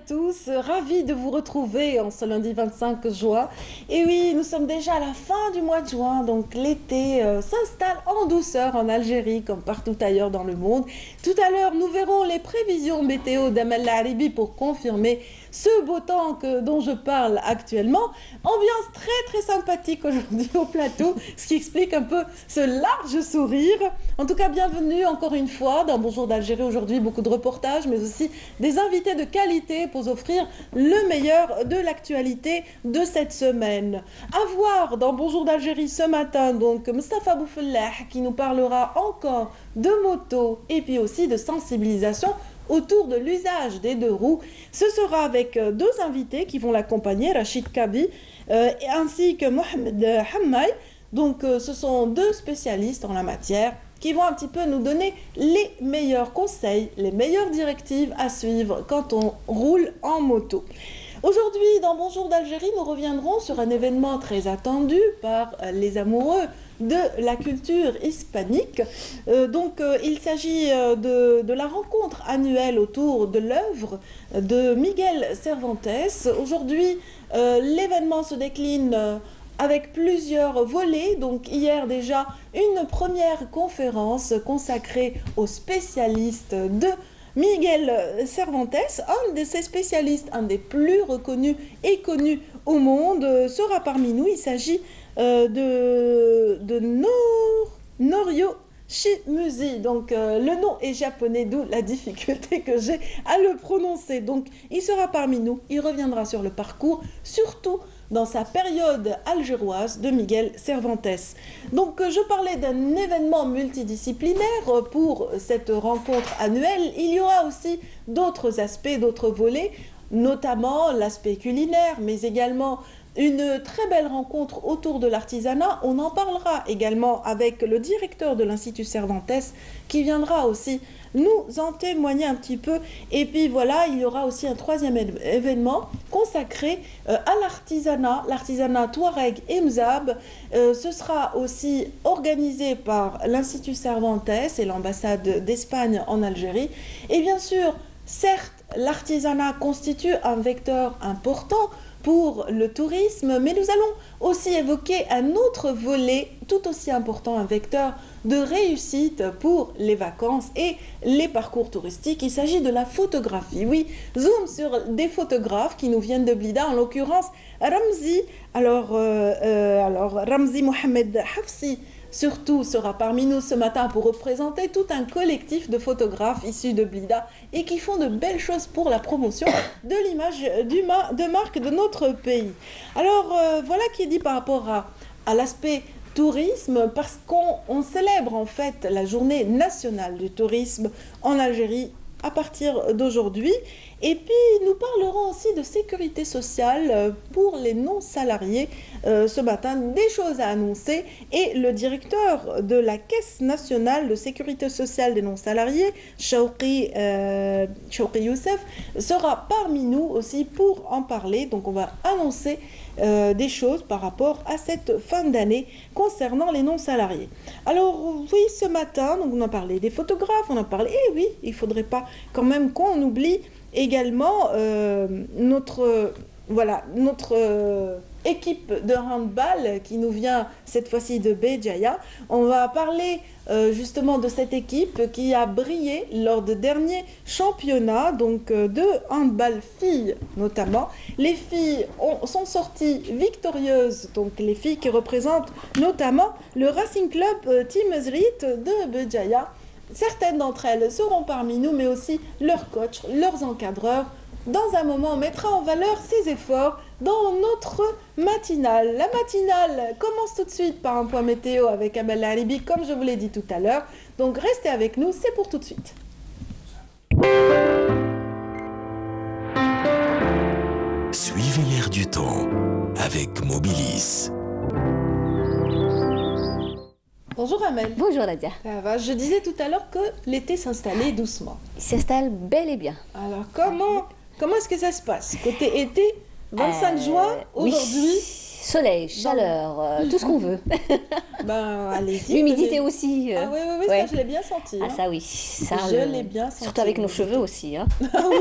tous, ravi de vous retrouver en ce lundi 25 juin. Et oui, nous sommes déjà à la fin du mois de juin, donc l'été s'installe en douceur en Algérie comme partout ailleurs dans le monde. Tout à l'heure, nous verrons les prévisions météo d'Amel Laribi pour confirmer ce beau temps dont je parle actuellement. Ambiance très sympathique aujourd'hui au plateau, ce qui explique un peu ce large sourire. En tout cas, bienvenue encore une fois dans Bonjour d'Algérie. Aujourd'hui, beaucoup de reportages, mais aussi des invités de qualité pour offrir le meilleur de l'actualité de cette semaine. À voir dans Bonjour d'Algérie ce matin, donc Mustapha Boufellah qui nous parlera encore de moto et puis aussi de sensibilisation autour de l'usage des deux roues. Ce sera avec deux invités qui vont l'accompagner, Rachid Kabi ainsi que Mohamed Hammaï. Donc ce sont deux spécialistes en la matière qui vont un petit peu nous donner les meilleurs conseils, les meilleures directives à suivre quand on roule en moto. Aujourd'hui, dans Bonjour d'Algérie, nous reviendrons sur un événement très attendu par les amoureux de la culture hispanique. Il s'agit de la rencontre annuelle autour de l'œuvre de Miguel Cervantes. Aujourd'hui, l'événement se décline avec plusieurs volets. Donc hier déjà, une première conférence consacrée aux spécialistes de Miguel Cervantes, un de ces spécialistes, un des plus reconnus et connus au monde, sera parmi nous. Il s'agit de Norio Shimuzi. Donc le nom est japonais, d'où la difficulté que j'ai à le prononcer. Donc il sera parmi nous, il reviendra sur le parcours, surtout dans sa période algéroise de Miguel Cervantes. Donc je parlais d'un événement multidisciplinaire pour cette rencontre annuelle. Il y aura aussi d'autres aspects, d'autres volets, notamment l'aspect culinaire, mais également une très belle rencontre autour de l'artisanat. On en parlera également avec le directeur de l'Institut Cervantes qui viendra aussi nous en témoigner un petit peu. Et puis voilà, il y aura aussi un troisième événement consacré à l'artisanat Touareg et Mzab. Ce sera aussi organisé par l'Institut Cervantes et l'ambassade d'Espagne en Algérie. Et bien sûr, certes, l'artisanat constitue un vecteur important pour le tourisme, mais nous allons aussi évoquer un autre volet tout aussi important, un vecteur de réussite pour les vacances et les parcours touristiques. Il s'agit de la photographie. Oui, zoom sur des photographes qui nous viennent de Blida, en l'occurrence Ramzi. Alors Ramzi Mohamed Hafsi surtout sera parmi nous ce matin pour représenter tout un collectif de photographes issus de Blida et qui font de belles choses pour la promotion de l'image de marque de notre pays. Alors voilà qui est dit par rapport à l'aspect tourisme, parce qu'on célèbre en fait la journée nationale du tourisme en Algérie à partir d'aujourd'hui. Et puis nous parlerons aussi de sécurité sociale pour les non-salariés ce matin, des choses à annoncer. Et le directeur de la Caisse nationale de sécurité sociale des non-salariés, Chouki Youssef, sera parmi nous aussi pour en parler. Donc on va annoncer des choses par rapport à cette fin d'année concernant les non-salariés. Alors oui, ce matin, donc on a parlé des photographes, on a parlé, et oui, il ne faudrait pas quand même qu'on oublie également notre équipe de handball qui nous vient cette fois-ci de Béjaïa. On va parler justement de cette équipe qui a brillé lors de derniers championnats, donc de handball filles notamment. Les filles sont sorties victorieuses, donc les filles qui représentent notamment le Racing Club Team Ezrit de Béjaïa. Certaines d'entre elles seront parmi nous, mais aussi leurs coachs, leurs encadreurs. Dans un moment, on mettra en valeur ces efforts dans notre matinale. La matinale commence tout de suite par un point météo avec Amel Laribi, comme je vous l'ai dit tout à l'heure. Donc restez avec nous, c'est pour tout de suite. Suivez l'air du temps avec Mobilis. Bonjour Amel. Bonjour Nadia. Ça va, je disais tout à l'heure que l'été s'installait doucement. Il s'installe bel et bien. Alors comment est-ce que ça se passe? Côté été, 25 juin, aujourd'hui. Oui. Soleil, chaleur, tout ce qu'on veut. Ben, allez-y. L'humidité aussi. Ah oui, ouais. Ça je l'ai bien senti. Ah ça oui. Ça, je l'ai bien senti. Surtout avec nos cheveux aussi. Hein. Ah oui.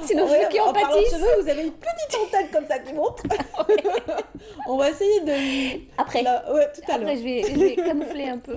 c'est nos Ouais, cheveux qui en en parlant de pâtissent. cheveux, vous avez une petite antenne comme ça qui monte. On va essayer de... Après, Ouais, tout à l'heure. après je vais camoufler un peu.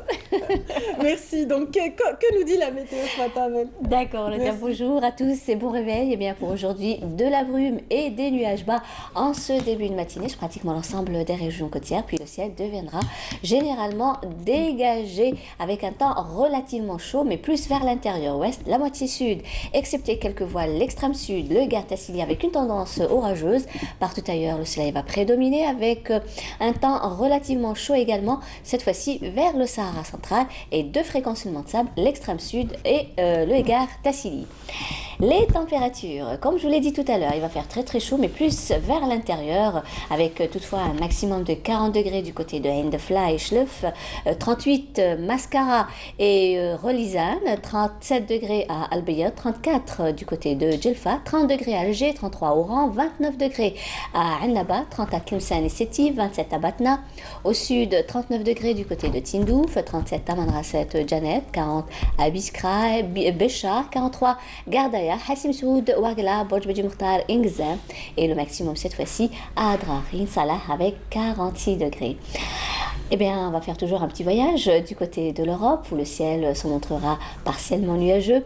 Merci. Donc, que nous dit la météo ce matin, Amel? D'accord, le Merci. bonjour à tous et bon réveil. Et bien pour aujourd'hui, de la brume et des nuages bas en ce début de matinée sur pratiquement l'ensemble des régions côtières. Puis le ciel deviendra généralement dégagé avec un temps relativement chaud, mais plus vers l'intérieur ouest, la moitié sud, excepté quelques voiles, l'extrême sud, le Gard Tassili avec une tendance orageuse. Partout ailleurs, le soleil va prédominer avec un temps relativement chaud également, cette fois-ci vers le Sahara central et deux fréquences de sable, l'extrême sud et le Gard Tassili. Les températures, comme je vous l'ai dit tout à l'heure, il va faire très très chaud, mais plus vers l'intérieur, avec toutefois un maximum de 40 degrés du côté de Hindefla et Schleuf, 38 Mascara et Relizane, 37 degrés à Albeya, 34 du côté de Djelfa, 30 degrés à Alger, 33 à Oran, 29 degrés à Annaba, 30 à Tlemcen et Sétif, 27 à Batna, au sud 39 degrés du côté de Tindouf, 37 à Manrasset Janet, 40 à Biskra, Béchar, 43 Gardaya, Hassim Soud, Ouagla, Bojbeji Mukhtar, Ingzem et le maximum cette fois-ci à Adrar, Salah avec 46 degrés. Eh bien, on va faire toujours un petit voyage du côté de l'Europe où le ciel se montrera partiellement nuageux,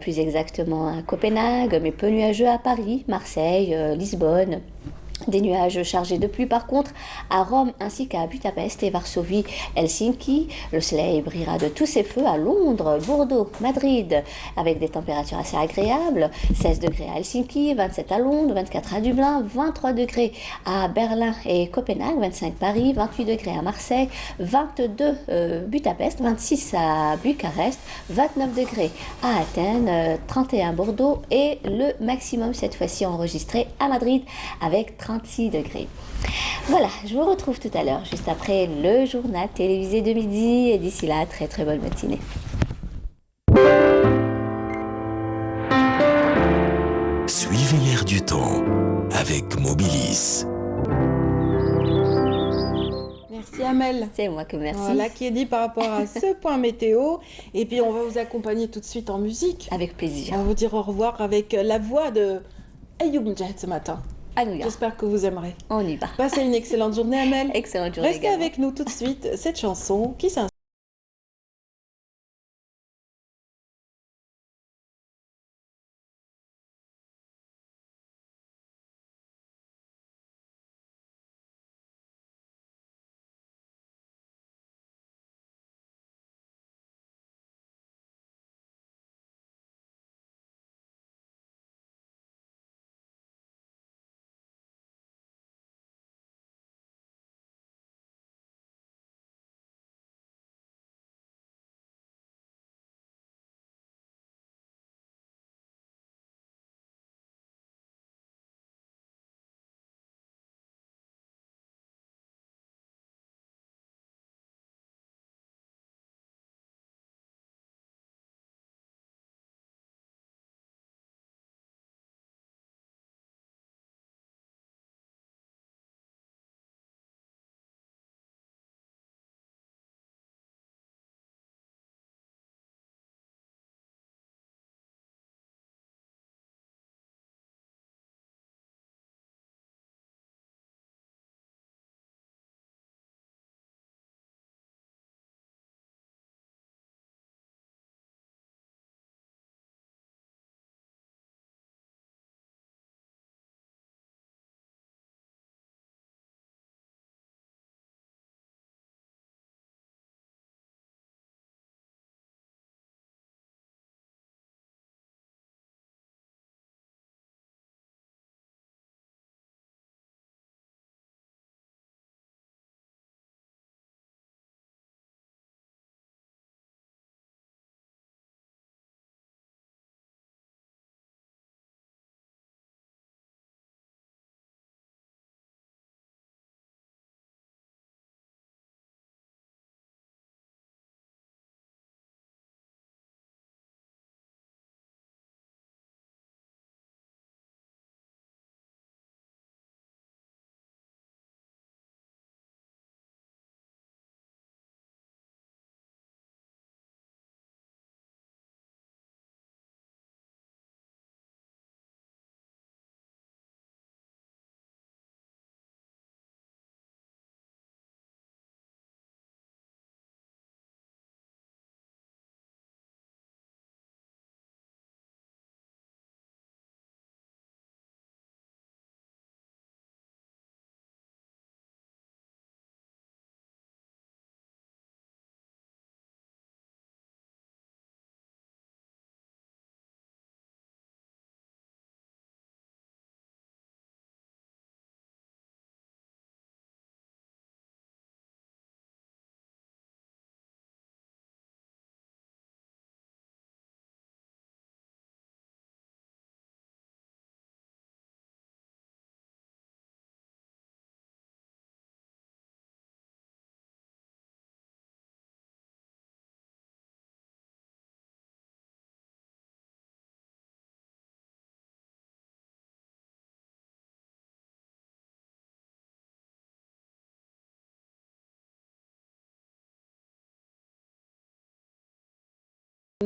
plus exactement à Copenhague, mais peu nuageux à Paris, Marseille, Lisbonne. Des nuages chargés de pluie par contre à Rome ainsi qu'à Budapest et Varsovie, Helsinki. Le soleil brillera de tous ses feux à Londres, Bordeaux, Madrid avec des températures assez agréables. 16 degrés à Helsinki, 27 à Londres, 24 à Dublin, 23 degrés à Berlin et Copenhague, 25 Paris, 28 degrés à Marseille, 22 Budapest, 26 à Bucarest, 29 degrés à Athènes, 31 Bordeaux et le maximum cette fois-ci enregistré à Madrid avec 36 degrés. Voilà, je vous retrouve tout à l'heure, juste après le journal télévisé de midi. Et d'ici là, très très bonne matinée. Suivez l'air du temps avec Mobilis. Merci, Amel. C'est moi que merci. Voilà qui est dit par rapport à ce point météo. Et puis, on va vous accompagner tout de suite en musique. Avec plaisir. On va vous dire au revoir avec la voix de Ayoub Mjahid ce matin. À New York. J'espère que vous aimerez. On y va. Passez une excellente journée, Amel. Excellente journée. Restez également. avec nous tout de suite, cette chanson qui s'inspire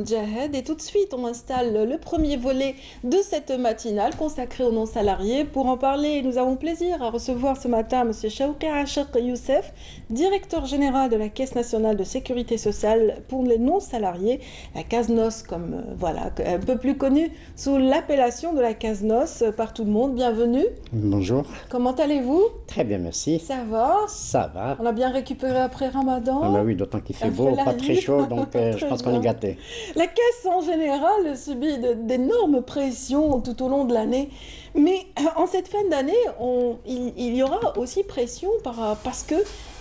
Jahed, et tout de suite on installe le premier volet de cette matinale consacrée aux non-salariés. Pour en parler, nous avons plaisir à recevoir ce matin M. Chawki Achaq Youssef, directeur général de la Caisse nationale de sécurité sociale pour les non-salariés, la CASNOS, comme voilà, un peu plus connue sous l'appellation de la CASNOS par tout le monde. Bienvenue. Bonjour. Comment allez-vous? Très bien, merci. Ça va? Ça va. On a bien récupéré après Ramadan. Ah bah oui, d'autant qu'il fait beau, pas très chaud, donc je pense qu'on est gâtés. La caisse en général subit d'énormes pressions tout au long de l'année, mais en cette fin d'année, il y aura aussi pression parce que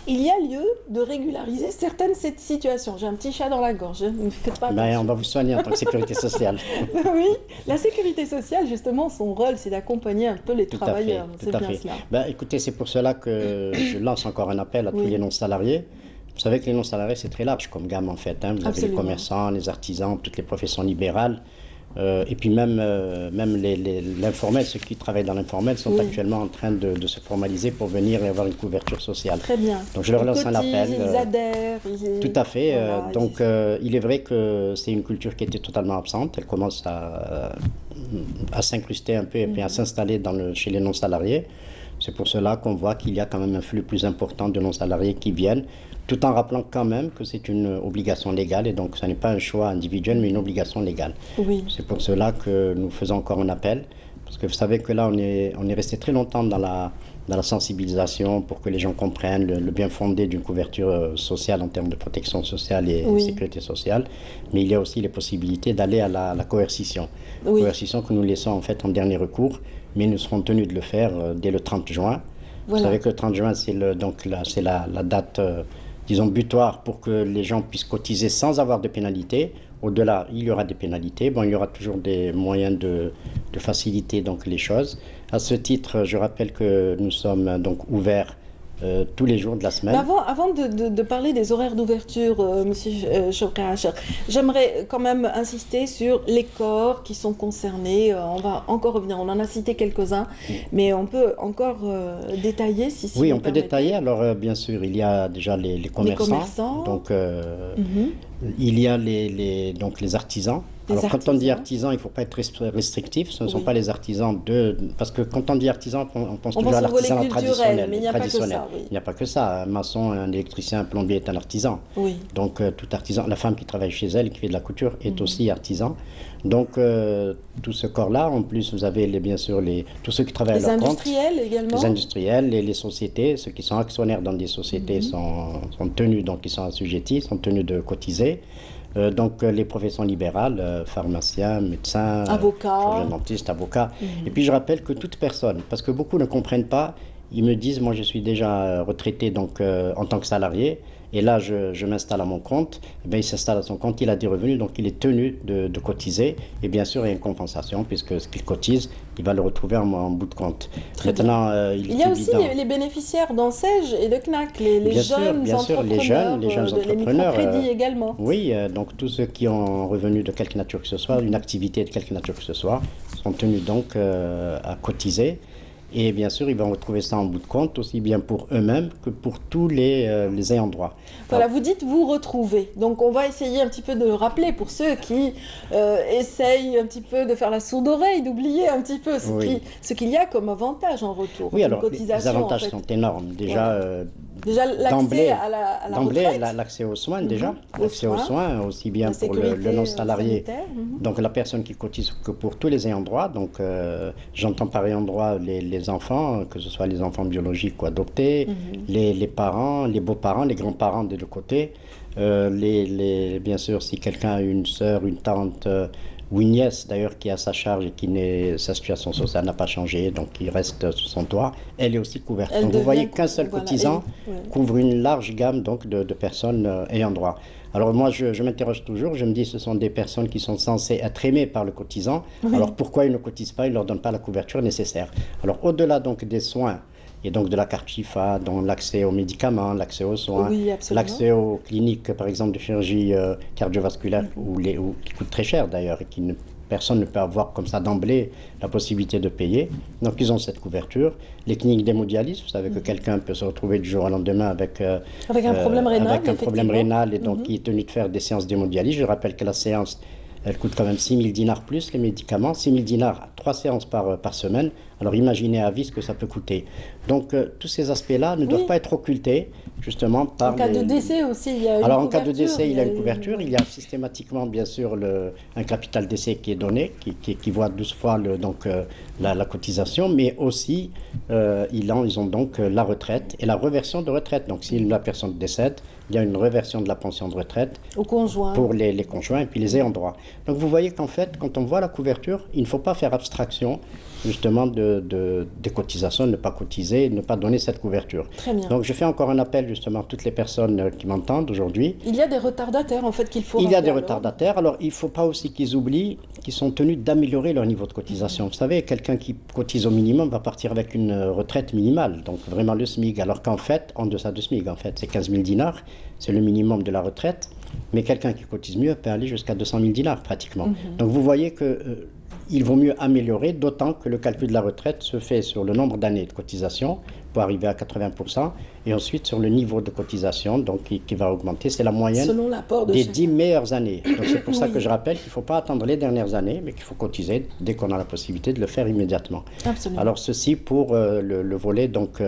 il y a lieu de régulariser certaines situations. J'ai un petit chat dans la gorge, ne faites pas attention. On va vous soigner en tant que sécurité sociale. Oui, la sécurité sociale, justement, son rôle, c'est d'accompagner un peu les travailleurs. Tout à fait. Écoutez, c'est pour cela que je lance encore un appel à tous les non-salariés. Vous savez que les non-salariés, c'est très large comme gamme en fait. Vous avez les commerçants, les artisans, toutes les professions libérales. Et puis même l'informel, ceux qui travaillent dans l'informel sont actuellement en train de se formaliser pour venir et avoir une couverture sociale. Très bien. Donc je leur lance un appel. Ils adhèrent. Tout à fait. Voilà, il est vrai que c'est une culture qui était totalement absente. Elle commence à s'incruster un peu et puis à s'installer chez les non-salariés. C'est pour cela qu'on voit qu'il y a quand même un flux plus important de non-salariés qui viennent, tout en rappelant quand même que c'est une obligation légale et donc ce n'est pas un choix individuel mais une obligation légale. Oui. C'est pour cela que nous faisons encore un appel, parce que vous savez que là on est resté très longtemps dans la sensibilisation pour que les gens comprennent le bien fondé d'une couverture sociale en termes de protection sociale et sécurité sociale, mais il y a aussi les possibilités d'aller à la coercition. Coercition que nous laissons en fait en dernier recours, mais nous serons tenus de le faire dès le 30 juin. Voilà. Vous savez que le 30 juin, c'est la date, disons, butoir pour que les gens puissent cotiser sans avoir de pénalité. Au-delà, il y aura des pénalités. Bon, il y aura toujours des moyens de faciliter donc, les choses. À ce titre, je rappelle que nous sommes donc ouverts tous les jours de la semaine. Avant de parler des horaires d'ouverture, Monsieur Chawki Achaq, j'aimerais quand même insister sur les corps qui sont concernés. On va encore revenir, on en a cité quelques-uns, mais on peut encore détailler si oui, on peut détailler. Alors, bien sûr, il y a déjà les commerçants. Donc, il y a donc les artisans. Alors, quand on dit artisan, il ne faut pas être restrictif. Ce ne sont pas les artisans parce que quand on dit artisan, on pense toujours à l'artisanat traditionnel. Mais il n'y a pas que ça. Il n'y a pas que ça. Un maçon, un électricien, un plombier est un artisan. Oui. Donc, tout artisan, la femme qui travaille chez elle, qui fait de la couture, est aussi artisan. Donc, tout ce corps-là, en plus, vous avez bien sûr tous ceux qui travaillent à leur compte. Les industriels également. Les industriels, les sociétés, ceux qui sont actionnaires dans des sociétés sont tenus, donc ils sont assujettis, sont tenus de cotiser. Donc les professions libérales, pharmaciens, médecins, avocats, dentistes, avocats. Et puis je rappelle que toute personne, parce que beaucoup ne comprennent pas, ils me disent, moi je suis déjà retraité donc, en tant que salarié, et là je m'installe à mon compte, et bien, il s'installe à son compte, il a des revenus, donc il est tenu de cotiser, et bien sûr il y a une compensation, puisque ce qu'il cotise, il va le retrouver en bout de compte. Maintenant, il y a aussi les bénéficiaires d'ANSEJ et de CNAC, les jeunes entrepreneurs, les jeunes entrepreneurs, les microcrédits également. Oui, donc tous ceux qui ont un revenu de quelque nature que ce soit, une activité de quelque nature que ce soit, sont tenus donc à cotiser. Et bien sûr, ils vont retrouver ça en bout de compte, aussi bien pour eux-mêmes que pour tous les ayants droit. Voilà, vous dites vous retrouver. Donc on va essayer un petit peu de le rappeler pour ceux qui essayent un petit peu de faire la sourde oreille, d'oublier un petit peu ce qu'il y a comme avantage en retour. Oui, alors les avantages sont énormes. Déjà l'accès à la retraite. L'accès aux soins déjà. L'accès aux soins, aussi bien pour le non-salarié. Donc la personne qui cotise que pour tous les ayants droit. Donc j'entends par ayant droit les enfants, que ce soit les enfants biologiques ou adoptés, les parents, les beaux-parents, les grands-parents des deux côtés. Bien sûr, si quelqu'un a une sœur, une tante ou une nièce d'ailleurs qui a sa charge et sa situation sociale n'a pas changé, donc il reste sous son toit, elle est aussi couverte. Donc vous voyez qu'un seul cotisant couvre une large gamme donc, de personnes ayant droit. Alors moi je m'interroge toujours, je me dis ce sont des personnes qui sont censées être aimées par le cotisant, alors pourquoi ils ne cotisent pas, ils ne leur donnent pas la couverture nécessaire. Alors au-delà donc des soins, et donc de la carte Chifa, dont l'accès aux médicaments, l'accès aux soins, l'accès aux cliniques, par exemple, de chirurgie cardiovasculaire, qui coûtent très cher d'ailleurs, et qui ne personne ne peut avoir comme ça d'emblée la possibilité de payer. Donc ils ont cette couverture. Les cliniques d'hémodialyse, vous savez que quelqu'un peut se retrouver du jour au lendemain avec un problème rénal, avec un problème rénal et donc qui est tenu de faire des séances d'hémodialyse. Je rappelle que la séance, elle coûte quand même 6 000 dinars plus les médicaments. 6 000 dinars, 3 séances par semaine. Alors imaginez à vie ce que ça peut coûter. Donc tous ces aspects-là ne doivent pas être occultés justement par... En cas de décès aussi, il y a une couverture. Alors en cas de décès, il y a une couverture. Il y a systématiquement bien sûr un capital d'essai qui est donné, qui équivaut à 12 fois la cotisation, mais aussi ils ont donc la retraite et la reversion de retraite. Donc si la personne décède, il y a une reversion de la pension de retraite aux conjoints. Pour les conjoints et puis les ayants droit. Donc vous voyez qu'en fait, quand on voit la couverture, il ne faut pas faire abstraction justement des cotisations, ne pas cotiser, ne pas donner cette couverture. Très bien. Donc je fais encore un appel justement à toutes les personnes qui m'entendent aujourd'hui. Il y a des retardataires en fait qu'il faut... Il y a des retardataires, alors il ne faut pas aussi qu'ils oublient qu'ils sont tenus d'améliorer leur niveau de cotisation. Vous savez, quelqu'un qui cotise au minimum va partir avec une retraite minimale, donc vraiment le SMIC, alors qu'en fait, en deçà du SMIC, en fait, c'est 15 000 dinars, c'est le minimum de la retraite, mais quelqu'un qui cotise mieux peut aller jusqu'à 200 000 dinars pratiquement. Donc vous voyez que... il vaut mieux améliorer, d'autant que le calcul de la retraite se fait sur le nombre d'années de cotisation pour arriver à 80%, et ensuite sur le niveau de cotisation donc qui va augmenter. C'est la moyenne selon l'apport des 10 meilleures années. Donc c'est pour ça que je rappelle qu'il ne faut pas attendre les dernières années, mais qu'il faut cotiser dès qu'on a la possibilité de le faire immédiatement. Absolument. Alors ceci pour le volet donc...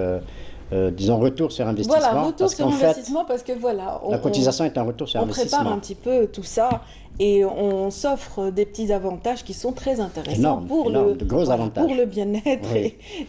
disons retour sur investissement. Voilà, retour sur investissement parce que voilà... la cotisation est un retour sur investissement. On prépare un petit peu tout ça et on s'offre des petits avantages qui sont très intéressants de gros avantages. Pour le bien-être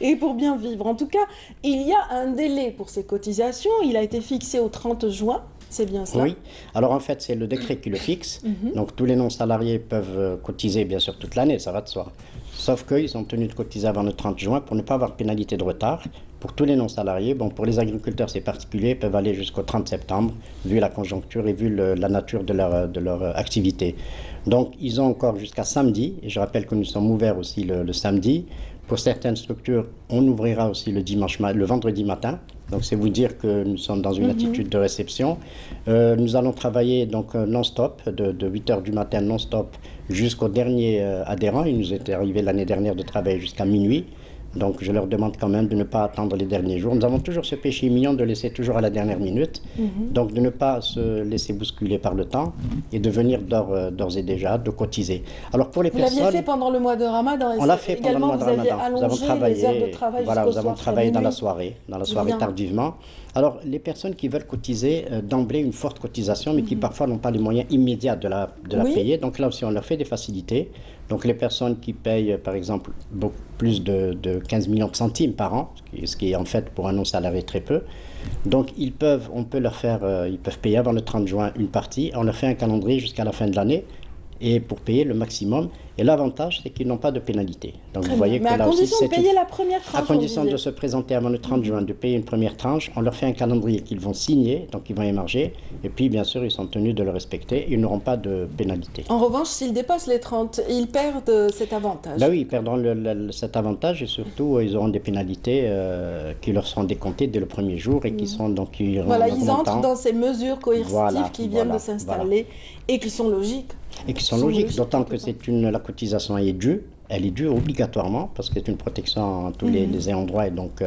et pour bien vivre. En tout cas, il y a un délai pour ces cotisations. Il a été fixé au 30 juin. C'est bien ça? Oui. Alors en fait, c'est le décret qui le fixe. Donc tous les non-salariés peuvent cotiser bien sûr toute l'année, ça va de soi. Sauf qu'ils sont tenus de cotiser avant le 30 juin pour ne pas avoir de pénalité de retard. Pour tous les non-salariés, bon, pour les agriculteurs, c'est particulier, ils peuvent aller jusqu'au 30 septembre, vu la conjoncture et vu la nature de leur activité. Donc, ils ont encore jusqu'à samedi, et je rappelle que nous sommes ouverts aussi le samedi. Pour certaines structures, on ouvrira aussi le vendredi matin. Donc, c'est vous dire que nous sommes dans une attitude de réception. Nous allons travailler donc non-stop, de 8 h du matin non-stop jusqu'au dernier adhérent. Il nous était arrivé l'année dernière de travailler jusqu'à minuit. Donc je leur demande quand même de ne pas attendre les derniers jours. Nous avons toujours ce péché mignon de laisser toujours à la dernière minute. Donc de ne pas se laisser bousculer par le temps et de venir d'ores et déjà, de cotiser. Alors pour les personnes... Vous l'aviez fait pendant le mois de Ramadan. On l'a fait pendant le mois de Ramadan. Nous avons travaillé, les heures de travail nous avons travaillé dans la soirée tardivement. Alors les personnes qui veulent cotiser d'emblée une forte cotisation, mais qui parfois n'ont pas les moyens immédiats de la payer. Donc là aussi on leur fait des facilités. Donc les personnes qui payent par exemple beaucoup plus de 15 millions de centimes par an, ce qui est en fait pour un non-salarié très peu. Donc ils peuvent payer avant le 30 juin une partie, on leur fait un calendrier jusqu'à la fin de l'année et pour payer le maximum. Et l'avantage, c'est qu'ils n'ont pas de pénalité. Donc vous voyez que à là aussi, condition de payer la première tranche. À condition de se présenter avant le 30 juin, de payer une première tranche, on leur fait un calendrier qu'ils vont signer, donc ils vont émarger. Et puis, bien sûr, ils sont tenus de le respecter. Ils n'auront pas de pénalité. En revanche, s'ils dépassent les 30, ils perdent cet avantage. Ben oui, ils perdront cet avantage et surtout, ils auront des pénalités qui leur seront décomptées dès le premier jour et qui sont donc... Voilà, ils entrent dans ces mesures coercitives qui viennent de s'installer et qui sont logiques. Et qui sont logiques, d'autant que la cotisation est due. Elle est due obligatoirement parce que c'est une protection à tous les ayants droit et donc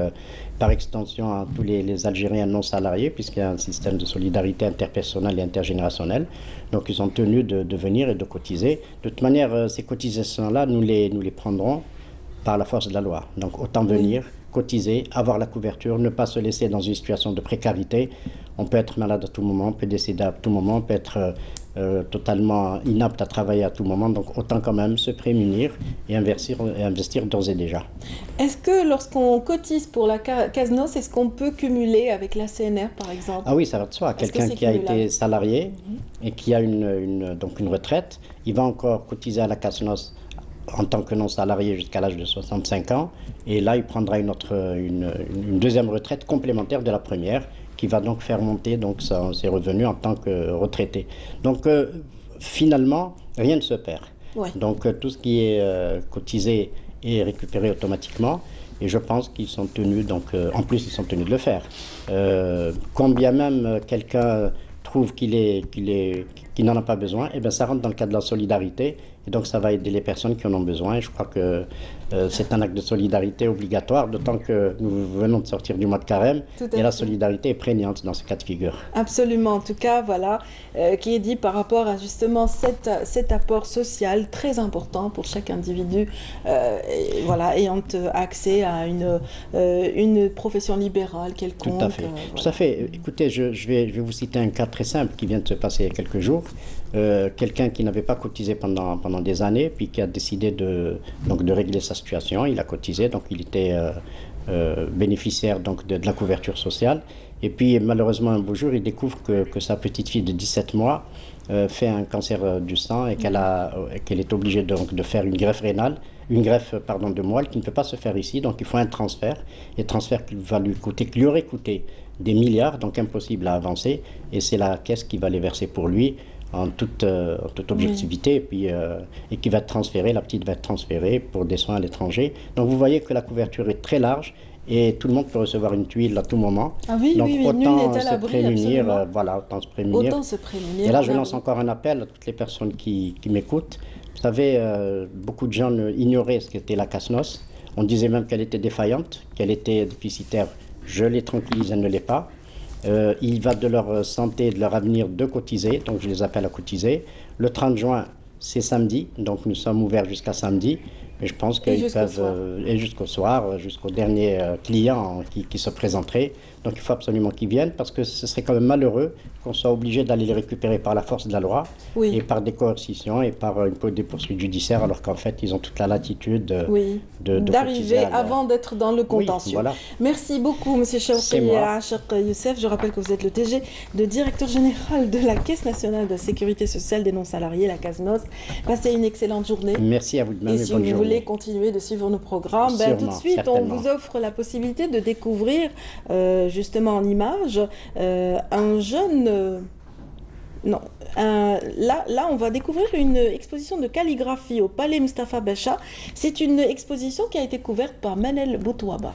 par extension à tous les Algériens non salariés puisqu'il y a un système de solidarité interpersonnelle et intergénérationnelle. Donc ils sont tenus de venir et de cotiser. De toute manière, ces cotisations-là, nous les prendrons par la force de la loi. Donc autant venir, cotiser, avoir la couverture, ne pas se laisser dans une situation de précarité. On peut être malade à tout moment, on peut décéder à tout moment, on peut être totalement inapte à travailler à tout moment. Donc autant quand même se prémunir et investir d'ores et déjà. Est-ce que lorsqu'on cotise pour la CASNOS, est-ce qu'on peut cumuler avec la CNR par exemple? Ah oui, ça va de soi. Quelqu'un qui a été salarié et qui a donc une retraite, il va encore cotiser à la CASNOS en tant que non-salarié jusqu'à l'âge de 65 ans. Et là, il prendra une deuxième retraite complémentaire de la première qui va donc faire monter donc, ses revenus en tant que retraité. Donc, finalement, rien ne se perd. Ouais. Donc, tout ce qui est cotisé est récupéré automatiquement. Et je pense qu'ils sont tenus, donc, en plus, ils sont tenus de le faire. Quand bien même quelqu'un trouve qu'il qui n'en a pas besoin, et bien ça rentre dans le cadre de la solidarité, et donc ça va aider les personnes qui en ont besoin. Et je crois que c'est un acte de solidarité obligatoire, d'autant que nous venons de sortir du mois de carême, et la solidarité est prégnante dans ce cas de figure. Absolument, en tout cas, voilà, qui est dit par rapport à justement cet apport social très important pour chaque individu, voilà, ayant accès à une profession libérale quelconque. Tout à fait. Tout à fait. Écoutez, je vais vous citer un cas très simple qui vient de se passer il y a quelques jours. Quelqu'un qui n'avait pas cotisé pendant des années, puis qui a décidé de régler sa situation. Il a cotisé, donc il était bénéficiaire donc, de la couverture sociale. Et puis malheureusement, un beau jour, il découvre que sa petite fille de 17 mois fait un cancer du sang et qu'elle est obligée de faire une greffe rénale, de moelle qui ne peut pas se faire ici. Donc il faut un transfert. Et transfert qui lui aurait coûté des milliards, donc impossible à avancer. Et c'est la caisse qui va les verser pour lui, en toute objectivité, et qui va être transférée, la petite va être transférée pour des soins à l'étranger. Donc vous voyez que la couverture est très large et tout le monde peut recevoir une tuile à tout moment. Ah oui, donc oui, autant se prémunir, autant se prémunir. Autant se prémunir. Et là je lance encore un appel à toutes les personnes qui m'écoutent. Vous savez, beaucoup de gens ignoraient ce qu'était la casse-noce. On disait même qu'elle était défaillante, qu'elle était déficitaire. Je les tranquillise, elle ne l'est pas. Il va de leur santé, de leur avenir de cotiser, donc je les appelle à cotiser. Le 30 juin, c'est samedi, donc nous sommes ouverts jusqu'à samedi. Mais je pense qu'ils peuvent, et jusqu'au soir, jusqu'au dernier client qui se présenterait. Donc il faut absolument qu'ils viennent, parce que ce serait quand même malheureux qu'on soit obligé d'aller les récupérer par la force de la loi, et par des coercitions et par des poursuites judiciaires, alors qu'en fait ils ont toute la latitude d'arriver avant d'être dans le contentieux. Voilà. Merci beaucoup, M. Chawki Achaq Youssef. Je rappelle que vous êtes le TG de directeur général de la Caisse nationale de sécurité sociale des non-salariés, la CASNOS. Passez une excellente journée. Merci à vous de même. Et si vous voulez continuer de suivre nos programmes, tout de suite certainement. On vous offre la possibilité de découvrir justement en images un jeune... là, on va découvrir une exposition de calligraphie au Palais Mustafa Pacha. C'est une exposition qui a été couverte par Manel Boutouaba.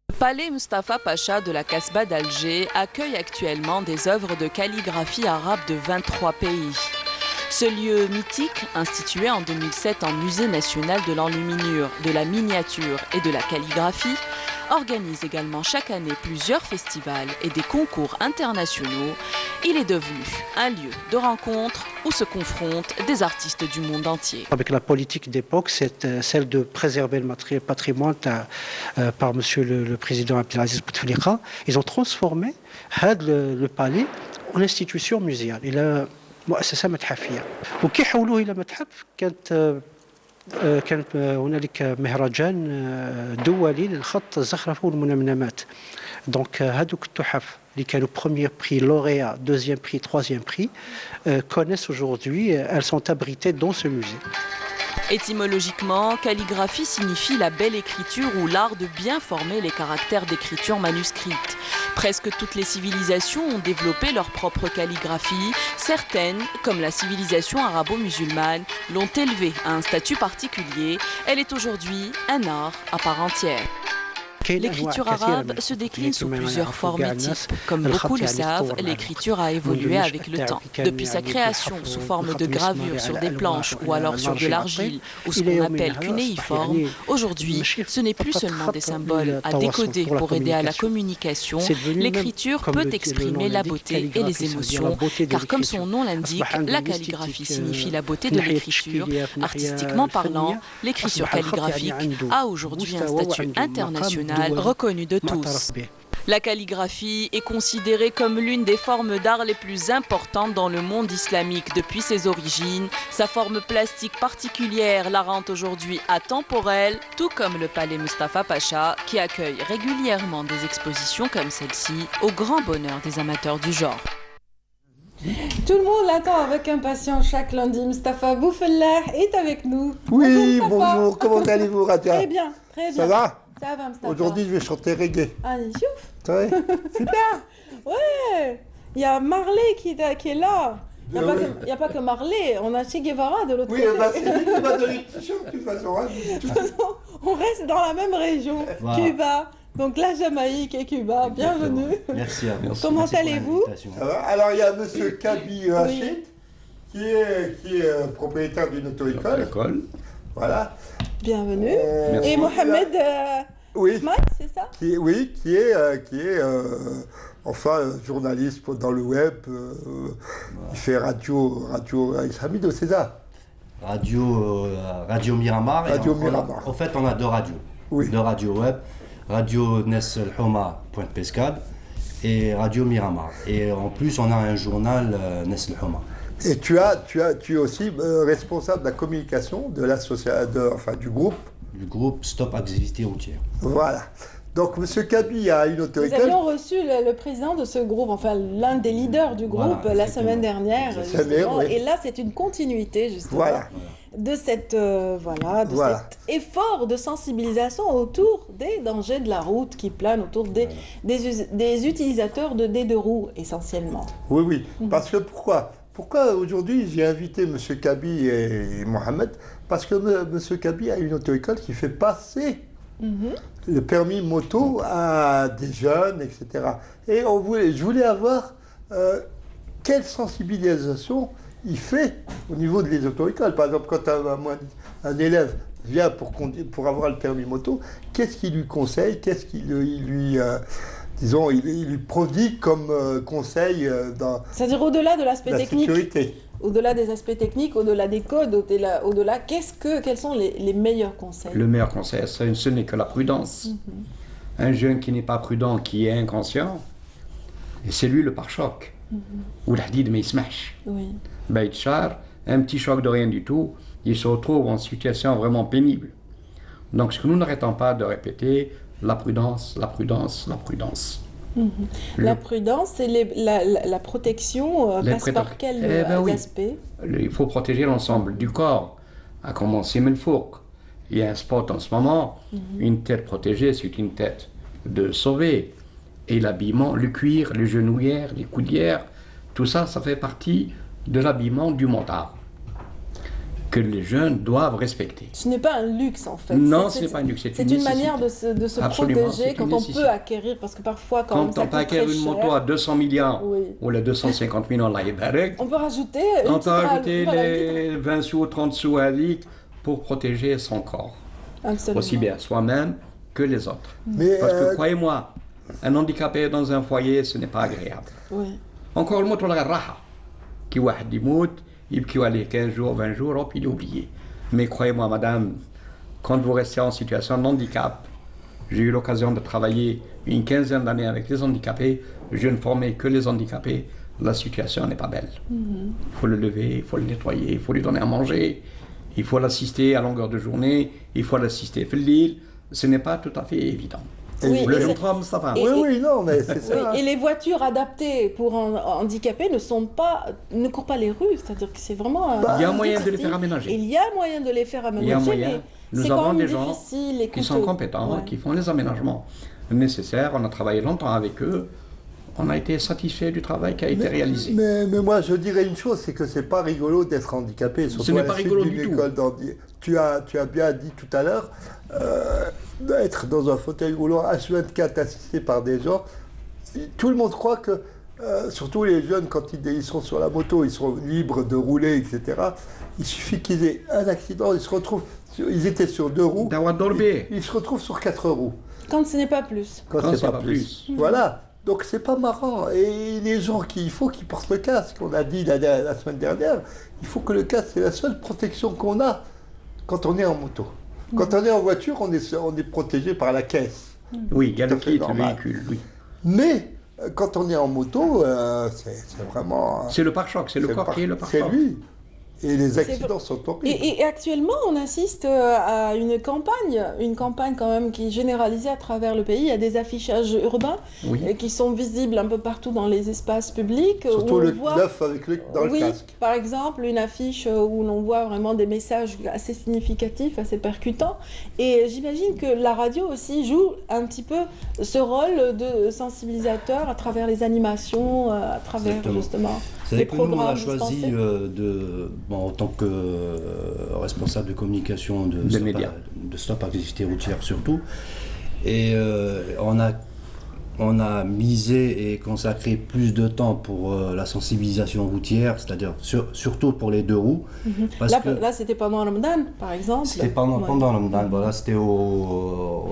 Le Palais Mustafa Pacha de la Casbah d'Alger accueille actuellement des œuvres de calligraphie arabe de 23 pays. Ce lieu mythique, institué en 2007 en Musée national de l'enluminure, de la miniature et de la calligraphie, organise également chaque année plusieurs festivals et des concours internationaux. Il est devenu un lieu de rencontre où se confrontent des artistes du monde entier. Avec la politique d'époque, c'est celle de préserver le patrimoine par monsieur le président Abdelaziz Bouteflika. Ils ont transformé le palais en institution muséale. مؤسسة متحفية وكي حولوه إلى متحف كانت هنالك مهرجان دولي للخط الزخرفة والمنمنمات دونك هذوك التحف اللي كانوا premier prix lauréat, deuxième prix, troisième prix connaissent aujourd'hui, elles sont abritées dans ce musée. Étymologiquement, calligraphie signifie la belle écriture ou l'art de bien former les caractères d'écriture manuscrite. Presque toutes les civilisations ont développé leur propre calligraphie. Certaines, comme la civilisation arabo-musulmane, l'ont élevée à un statut particulier. Elle est aujourd'hui un art à part entière. L'écriture arabe se décline sous plusieurs formes et types. Comme beaucoup le savent, l'écriture a évolué avec le temps. Depuis sa création sous forme de gravure sur des planches ou alors sur de l'argile ou ce qu'on appelle cunéiforme, aujourd'hui, ce n'est plus seulement des symboles à décoder pour aider à la communication. L'écriture peut exprimer la beauté et les émotions, car comme son nom l'indique, la calligraphie signifie la beauté de l'écriture. Artistiquement parlant, l'écriture calligraphique a aujourd'hui un statut international reconnu de tous. La calligraphie est considérée comme l'une des formes d'art les plus importantes dans le monde islamique depuis ses origines. Sa forme plastique particulière la rend aujourd'hui atemporelle, tout comme le Palais Mustafa Pacha, qui accueille régulièrement des expositions comme celle-ci, au grand bonheur des amateurs du genre. Tout le monde l'attend avec impatience chaque lundi. Mustafa Boufellah est avec nous. Oui, bonjour, comment allez-vous, Radia? Très bien, très bien. Ça va? Ça va, Mustafa. Aujourd'hui, je vais chanter reggae. Allez, chouf. Ouais. Super. Ouais, il y a Marley qui est là. Il n'y a pas que Marley, on a Che Guevara de l'autre côté. Oui, c'est lui qui m'a donné le t-shirt, de toute façon. On reste dans la même région. Wow. Cuba, Donc la Jamaïque et Cuba, bienvenue. Merci à vous. Comment allez-vous? Alors il y a monsieur Kabi Rachid qui est propriétaire d'une auto-école. Voilà. Bienvenue. Merci. Et Mohamed oui. Ahmad, c'est ça? Qui est enfin journaliste dans le web. Il fait radio Hamido, c'est ça? Radio Miramar. Radio Miramar. En fait, on a deux radios. Oui. Deux radios web. Radio Nes El Houma, Pointe Pescade, et Radio Miramar. Et en plus, on a un journal Nes El Houma. Et tu es aussi responsable de la communication de du groupe. Du groupe Stop Activité Routière. Voilà. Donc, M. Kabi a une Nous auto-école. avions reçu le président de ce groupe, enfin l'un des leaders du groupe, Voilà, la semaine dernière. Justement. Oui. Et là, c'est une continuité, justement. Voilà. De cet effort de sensibilisation autour des dangers de la route qui planent autour des utilisateurs des deux roues, essentiellement. Oui. Parce que pourquoi aujourd'hui j'ai invité M. Kabi et Mohamed? Parce que M. Kabi a une auto-école qui fait passer le permis moto à des jeunes, etc. Et je voulais avoir quelle sensibilisation il fait au niveau des auto-écoles. Par exemple, quand un élève vient pour avoir le permis moto, qu'est-ce qu'il lui conseille? Qu'est-ce qu'il lui prodigue comme conseil dans C'est-à-dire au-delà de l'aspect la technique, sécurité? au-delà des aspects techniques, au-delà des codes, au-delà, quels sont les meilleurs conseils? Le meilleur conseil, ce n'est que la prudence. Un jeune qui n'est pas prudent, qui est inconscient, c'est lui le pare-choc. Ou l'hadid mais il se mâche. Oui. Un petit choc de rien du tout, il se retrouve en situation vraiment pénible. Donc ce que nous n'arrêtons pas de répéter, la prudence, la prudence, la prudence. La prudence et la protection passe par quel aspect? Il faut protéger l'ensemble du corps, à commencer le fourc. Il y a un spot en ce moment, une tête protégée, c'est une tête de sauver. Et l'habillement, le cuir, les genouillères, les coudières, tout ça, ça fait partie de l'habillement du motard que les jeunes doivent respecter. Ce n'est pas un luxe en fait. Non, ce n'est pas un luxe, c'est une manière de se protéger quand on peut acquérir, parce que parfois quand on peut acquérir une moto à 200 millions ou les 250 millions, on peut rajouter les 20 sous ou 30 sous à litre pour protéger son corps. Absolument. Aussi bien soi-même que les autres. Parce que croyez-moi, un handicapé dans un foyer, ce n'est pas agréable. Oui. Encore le mot de la raha, qui واحد يموت يبكي عليه 15 jours, 20 jours, hop, il est oublié. Mais croyez-moi, madame, quand vous restez en situation de handicap, j'ai eu l'occasion de travailler une quinzaine d'années avec les handicapés, je ne formais que les handicapés, la situation n'est pas belle. Il faut le lever, il faut le nettoyer, il faut lui donner à manger, il faut l'assister à longueur de journée, il faut l'assister à l'île, ce n'est pas tout à fait évident. Oui, non, mais c'est ça. Et les voitures adaptées pour handicapés ne courent pas les rues, c'est-à-dire que c'est vraiment... il y a moyen de les faire aménager. Il y a moyen de les faire aménager, il y a moyen. Nous avons des gens qui sont compétents, qui font les aménagements nécessaires. On a travaillé longtemps avec eux. On a été satisfait du travail qui a été réalisé. Mais moi, je dirais une chose, c'est que c'est pas rigolo d'être handicapé. Ce n'est pas rigolo du tout. Tu as bien dit tout à l'heure, d'être dans un fauteuil roulant H24 assisté par des gens, tout le monde croit que, surtout les jeunes, quand ils sont sur la moto, ils sont libres de rouler, etc. Il suffit qu'ils aient un accident, ils étaient sur 2 roues, ils se retrouvent sur 4 roues. Quand ce n'est pas plus. Quand c'est pas plus. Voilà. Donc c'est pas marrant. Et les gens, il faut qu'ils portent le casque. On a dit la semaine dernière, il faut que le casque, c'est la seule protection qu'on a quand on est en moto. Quand on est en voiture, on est protégé par la caisse. Oui, il y a le kit, le véhicule, oui. Mais quand on est en moto, c'est vraiment... C'est le pare-choc, c'est le corps qui est le pare-choc. C'est lui. Et les accidents sont horribles. Et actuellement, on assiste à une campagne quand même qui est généralisée à travers le pays. Il y a des affichages urbains qui sont visibles un peu partout dans les espaces publics. Surtout le neuf dans le casque. Par exemple, une affiche où l'on voit vraiment des messages assez significatifs, assez percutants. Et j'imagine que la radio aussi joue un petit peu ce rôle de sensibilisateur à travers les animations, à travers justement les programmes. Nous, on a choisi en tant que responsable de communication de Stop Activité Routière surtout, Et on a misé et consacré plus de temps pour la sensibilisation routière, c'est-à-dire surtout pour les deux roues. Parce là c'était pendant Ramadan, par exemple. C'était pendant Ramadan, voilà, c'était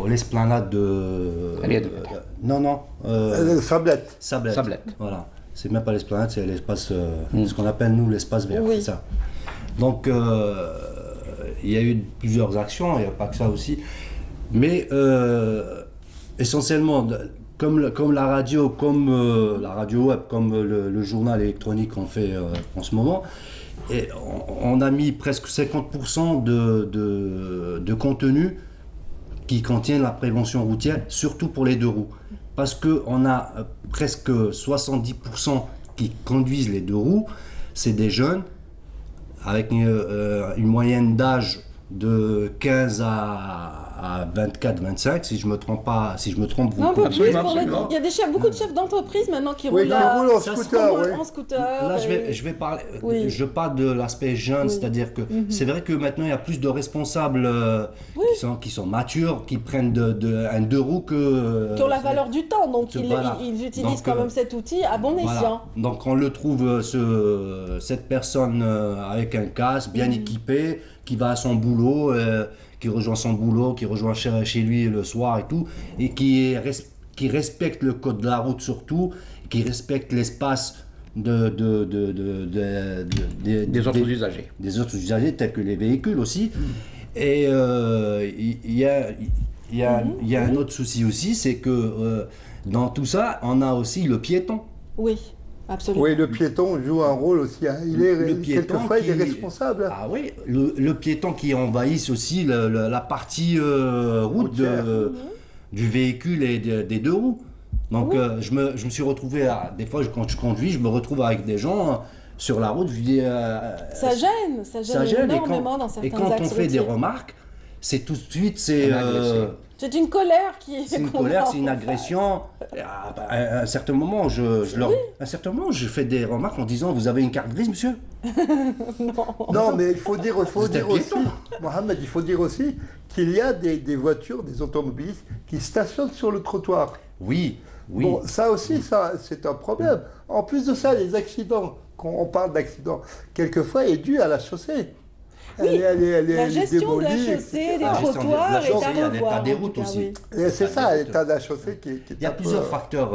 l'esplanade de... Sablet. Voilà. C'est même pas l'esplanade, c'est l'espace, ce qu'on appelle nous l'espace vert. Oui. C'est ça. Donc il y a eu plusieurs actions, il n'y a pas que ça aussi. Mais essentiellement, comme la radio, comme la radio web, comme le journal électronique qu'on fait en ce moment, et on a mis presque 50% de contenu qui contient la prévention routière, surtout pour les deux roues. Parce qu'on a presque 70% qui conduisent les deux roues, c'est des jeunes avec une moyenne d'âge de 15 à 24, 25, si je me trompe pas, si je me trompe. Non, un peu plus. Il y a beaucoup de chefs d'entreprise maintenant qui roulent en scooter. En scooter. Là, je vais parler. Oui. Je parle de l'aspect jeune, c'est-à-dire que c'est vrai que maintenant il y a plus de responsables qui sont matures, qui prennent un deux roues que. Qui ont la valeur du temps, donc ils utilisent quand même cet outil à bon escient. Donc on le trouve cette personne avec un casque bien équipé, qui va à son boulot. Qui rejoint son boulot, qui rejoint chez lui le soir et tout, et qui respecte le code de la route surtout, qui respecte l'espace des autres usagers. Des autres usagers, tels que les véhicules aussi. Et il y a un autre souci aussi, c'est que dans tout ça, on a aussi le piéton. Oui. Absolument. Oui, le piéton joue un rôle aussi. Hein. Quelquefois, il est responsable. Ah oui, le piéton qui envahit aussi la partie route du véhicule et des deux roues. Donc je me suis retrouvé, des fois quand je conduis, je me retrouve avec des gens sur la route, je dis... ça gêne énormément dans certains axes. Et quand on fait des remarques, c'est tout de suite, c'est une colère qui est... C'est une colère, c'est une agression. À un certain moment, je fais des remarques en disant, vous avez une carte grise, monsieur? Non, mais il faut dire aussi, Mohamed, il faut dire aussi qu'il y a des voitures, des automobilistes qui stationnent sur le trottoir. Oui. Bon, ça aussi, c'est un problème. En plus de ça, les accidents, quand on parle d'accidents, quelquefois est dû à la chaussée. Oui, la gestion de la chaussée, des trottoirs est à revoir. L'état des routes aussi. C'est ça, l'état de la chaussée qui est Il y a plusieurs facteurs,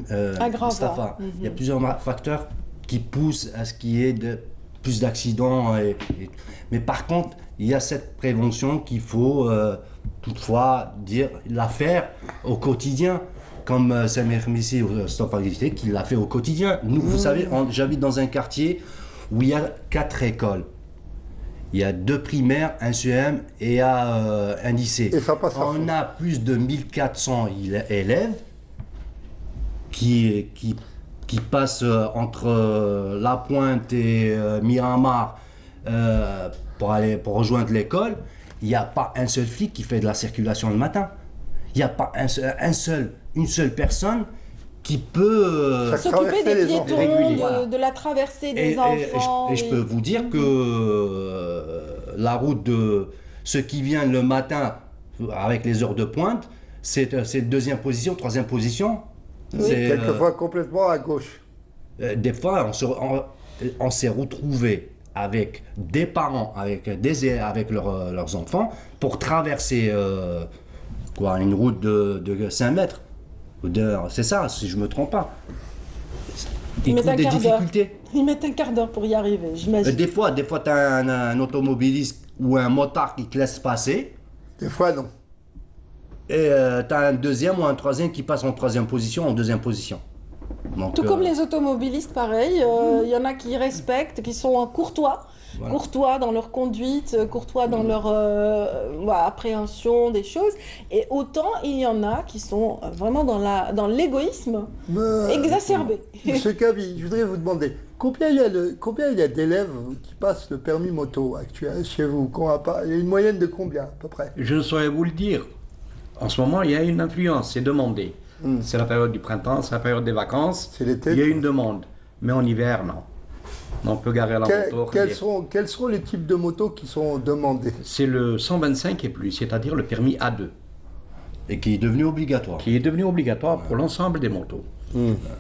Mustapha. Il y a plusieurs facteurs qui poussent à ce qu'il y ait plus d'accidents. Mais par contre, il y a cette prévention qu'il faut toutefois la faire au quotidien. Comme Samir Missi ou Stop Activité qui l'a fait au quotidien. Nous, vous savez, j'habite dans un quartier où il y a 4 écoles. Il y a 2 primaires, un CEM et un lycée. Et ça passe on a plus de 1400 élèves qui passent entre La Pointe et Miramar pour rejoindre l'école. Il n'y a pas un seul flic qui fait de la circulation le matin. Il n'y a pas une seule personne qui peut s'occuper des piétons, de la traversée des enfants. Et je peux vous dire que la route de ceux qui viennent le matin avec les heures de pointe, c'est 2e position, 3e position. Oui. Quelquefois complètement à gauche. Des fois, on s'est retrouvé avec des parents, avec leurs enfants, pour traverser une route de 5 mètres. C'est ça, si je ne me trompe pas. Ils trouvent des difficultés. Ils mettent un quart d'heure pour y arriver, j'imagine. Des fois tu as un automobiliste ou un motard qui te laisse passer. Des fois, non. Et tu as un 2e ou un 3e qui passe en 3e position, en 2e position. Donc, tout comme les automobilistes, pareil. Il y en a qui respectent, qui sont courtois. Voilà. Courtois dans leur conduite, courtois dans leur appréhension des choses. Et autant, il y en a qui sont vraiment dans l'égoïsme exacerbé. Monsieur Kaby, je voudrais vous demander, combien il y a d'élèves qui passent le permis moto actuel chez vous? Il y a une moyenne de combien, à peu près? Je ne saurais vous le dire. En ce moment, il y a une influence, c'est demandé. C'est la période du printemps, c'est la période des vacances. C'est l'été. Il y a une demande. Mais en hiver, non. On peut garer la moto. Quels sont les types de motos qui sont demandés? C'est le 125 et plus, c'est-à-dire le permis A2. Et qui est devenu obligatoire. Qui est devenu obligatoire pour l'ensemble des motos.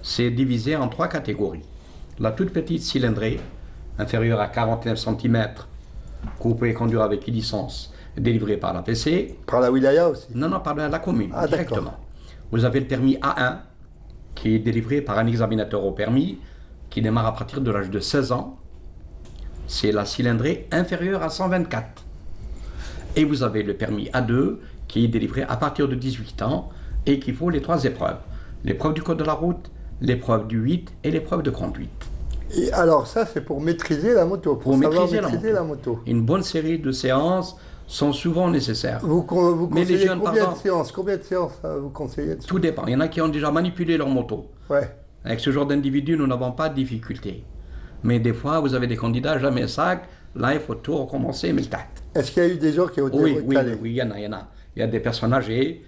C'est divisé en 3 catégories. La toute petite cylindrée, inférieure à 49 cm, que vous pouvez conduire avec licence, délivrée par la PC. Par la wilaya aussi? Non, par la commune, Ah, directement. Vous avez le permis A1, qui est délivré par un examinateur au permis, qui démarre à partir de l'âge de 16 ans. C'est la cylindrée inférieure à 124. Et vous avez le permis A2, qui est délivré à partir de 18 ans, et qui faut les 3 épreuves. L'épreuve du code de la route, l'épreuve du 8 et l'épreuve de conduite. Et alors ça, c'est pour maîtriser la moto, pour savoir maîtriser la moto. Une bonne série de séances sont souvent nécessaires. Vous conseillez combien de séances? Combien de séances vous conseillez? Tout dépend. Il y en a qui ont déjà manipulé leur moto. Ouais. Avec ce genre d'individus, nous n'avons pas de difficulté. Mais des fois, vous avez des candidats jamais sac. Là, il faut tout recommencer, mais le tact. Est-ce qu'il y a eu des gens qui ont été recalés? Oui, il y en a. Il y a des personnes âgées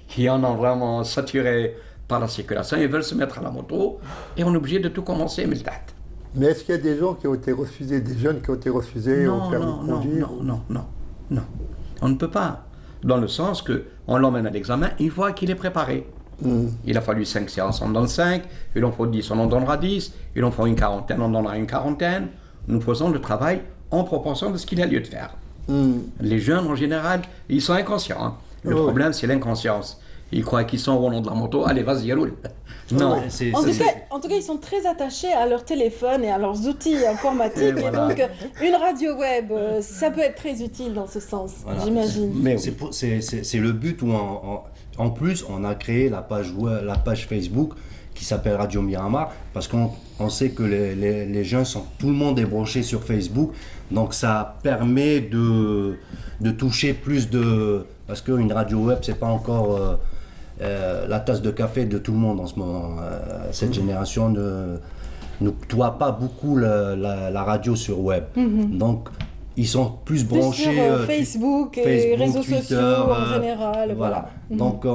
qui en ont vraiment saturé par la circulation. Ils veulent se mettre à la moto et on est obligé de tout commencer, mais le tact. Mais est-ce qu'il y a des gens qui ont été refusés, des jeunes qui ont été refusés au permis de conduire? Non. On ne peut pas. Dans le sens qu'on l'emmène à l'examen une fois qu'il est préparé. Il a fallu 5 séances, on en donne 5. Il en faut 10, on en donnera 10. Il en faut une quarantaine, on en donnera une quarantaine. Nous faisons le travail en proportion de ce qu'il a lieu de faire. Les jeunes, en général, ils sont inconscients. Hein. Le problème, c'est l'inconscience. Ils croient qu'ils sont au nom de la moto. Allez, vas-y, roule. Non. En tout cas, ils sont très attachés à leur téléphone et à leurs outils informatiques. Et donc, une radio web, ça peut être très utile dans ce sens, j'imagine. Mais c'est le but où, en plus, on a créé la page Facebook qui s'appelle Radio Miramar, parce qu'on sait que les jeunes tout le monde est branché sur Facebook. Donc, ça permet de toucher plus de... Parce qu'une radio web, c'est pas encore... la tasse de café de tout le monde en ce moment. Cette génération ne côtoie pas beaucoup la radio sur web. Donc, ils sont plus branchés sur Facebook et réseaux Twitter, sociaux en général. Voilà. Donc,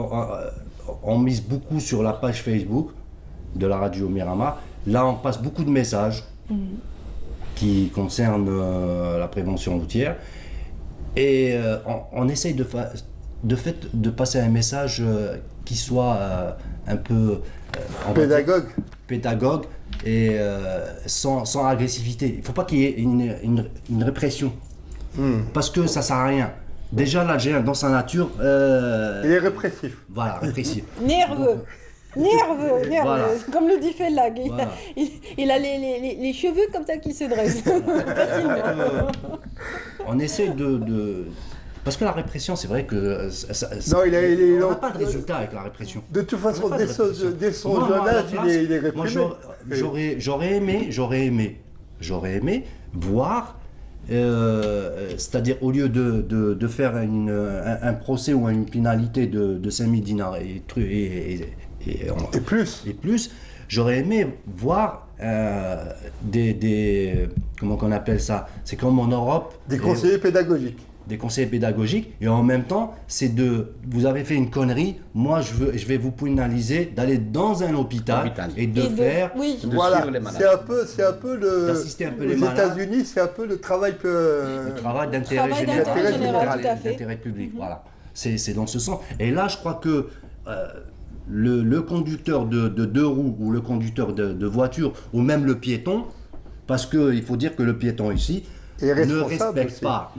on mise beaucoup sur la page Facebook de la radio Miramar. Là, on passe beaucoup de messages qui concernent la prévention routière. Et on essaye de passer un message qui soit un peu pédagogue et sans agressivité. Il ne faut pas qu'il y ait une répression, parce que ça ne sert à rien. Déjà, l'Algérien, dans sa nature... il est répressif. Voilà, répressif. Nerveux. Nerveux, Voilà. Comme le dit Fellag. Voilà. Il a les cheveux comme ça qui se dressent. Facilement. On essaie de... Parce que la répression, c'est vrai que... on n'a pas de résultat avec la répression. De toute façon, dès son jeune âge, il est réprimé. Moi, j'aurais aimé voir... c'est-à-dire au lieu de faire un procès ou une pénalité de 5000 dinars et plus, j'aurais aimé voir comment qu'on appelle ça, c'est comme en Europe, des conseillers pédagogiques. Des conseillers pédagogiques, et en même temps, c'est vous avez fait une connerie, moi je vais vous pénaliser d'aller dans un hôpital et de faire... Oui. Voilà, c'est un peu les États-Unis, c'est un peu le travail d'intérêt général, d'intérêt public, voilà. C'est dans ce sens. Et là, je crois que le conducteur de 2 roues ou le conducteur de voiture ou même le piéton, parce qu'il faut dire que le piéton ici ne respecte pas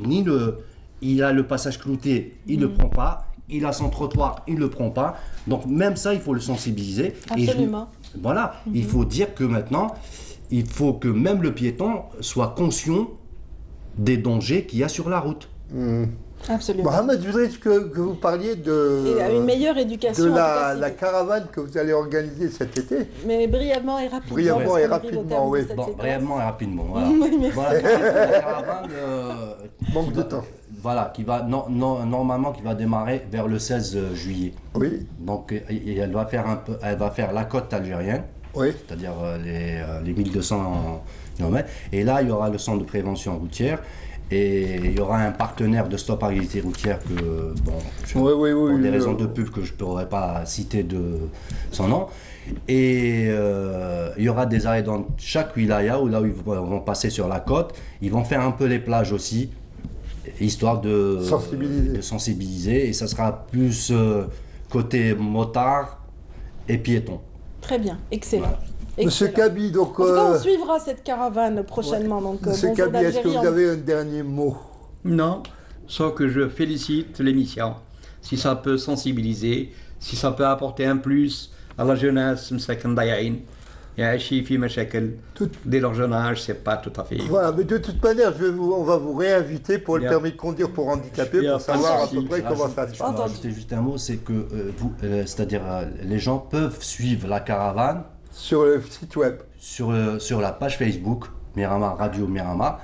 il a le passage clouté, il ne le prend pas, il a son trottoir, il ne le prend pas. Donc même ça, il faut le sensibiliser. Absolument. Il faut dire que maintenant, il faut que même le piéton soit conscient des dangers qu'il y a sur la route. Absolument. Mohamed, je voudrais que vous parliez une meilleure éducation de la caravane que vous allez organiser cet été. Mais brièvement et rapidement. Brièvement et rapidement, oui. Brièvement et rapidement, voilà. La caravane manque de temps. Voilà, qui va normalement qui va démarrer vers le 16 juillet. Oui. Donc elle va faire la côte algérienne. Oui. C'est-à-dire les 1200 km. Et là, il y aura le centre de prévention routière. Et il y aura un partenaire de Stop Agilité Routière pour des raisons de pub que je ne pourrais pas citer son nom. Et il y aura des arrêts dans chaque wilaya où ils vont passer sur la côte. Ils vont faire un peu les plages aussi, histoire de sensibiliser. Et ça sera plus côté motard et piéton. Très bien, excellent. Monsieur Kaby, donc... En tout cas, on suivra cette caravane prochainement. Donc, Monsieur Kaby, est-ce que vous avez un dernier mot? Non, sauf que je félicite l'émission. Si ça peut sensibiliser, si ça peut apporter un plus à la jeunesse, dès leur jeune âge, c'est pas tout à fait... Voilà, mais de toute manière, on va vous réinviter pour le permis de conduire pour handicapés pour savoir à peu près comment ça se passe. Ajouter juste un mot, c'est que c'est-à-dire les gens peuvent suivre la caravane sur le site web, sur la page Facebook Miramar Radio Miramar,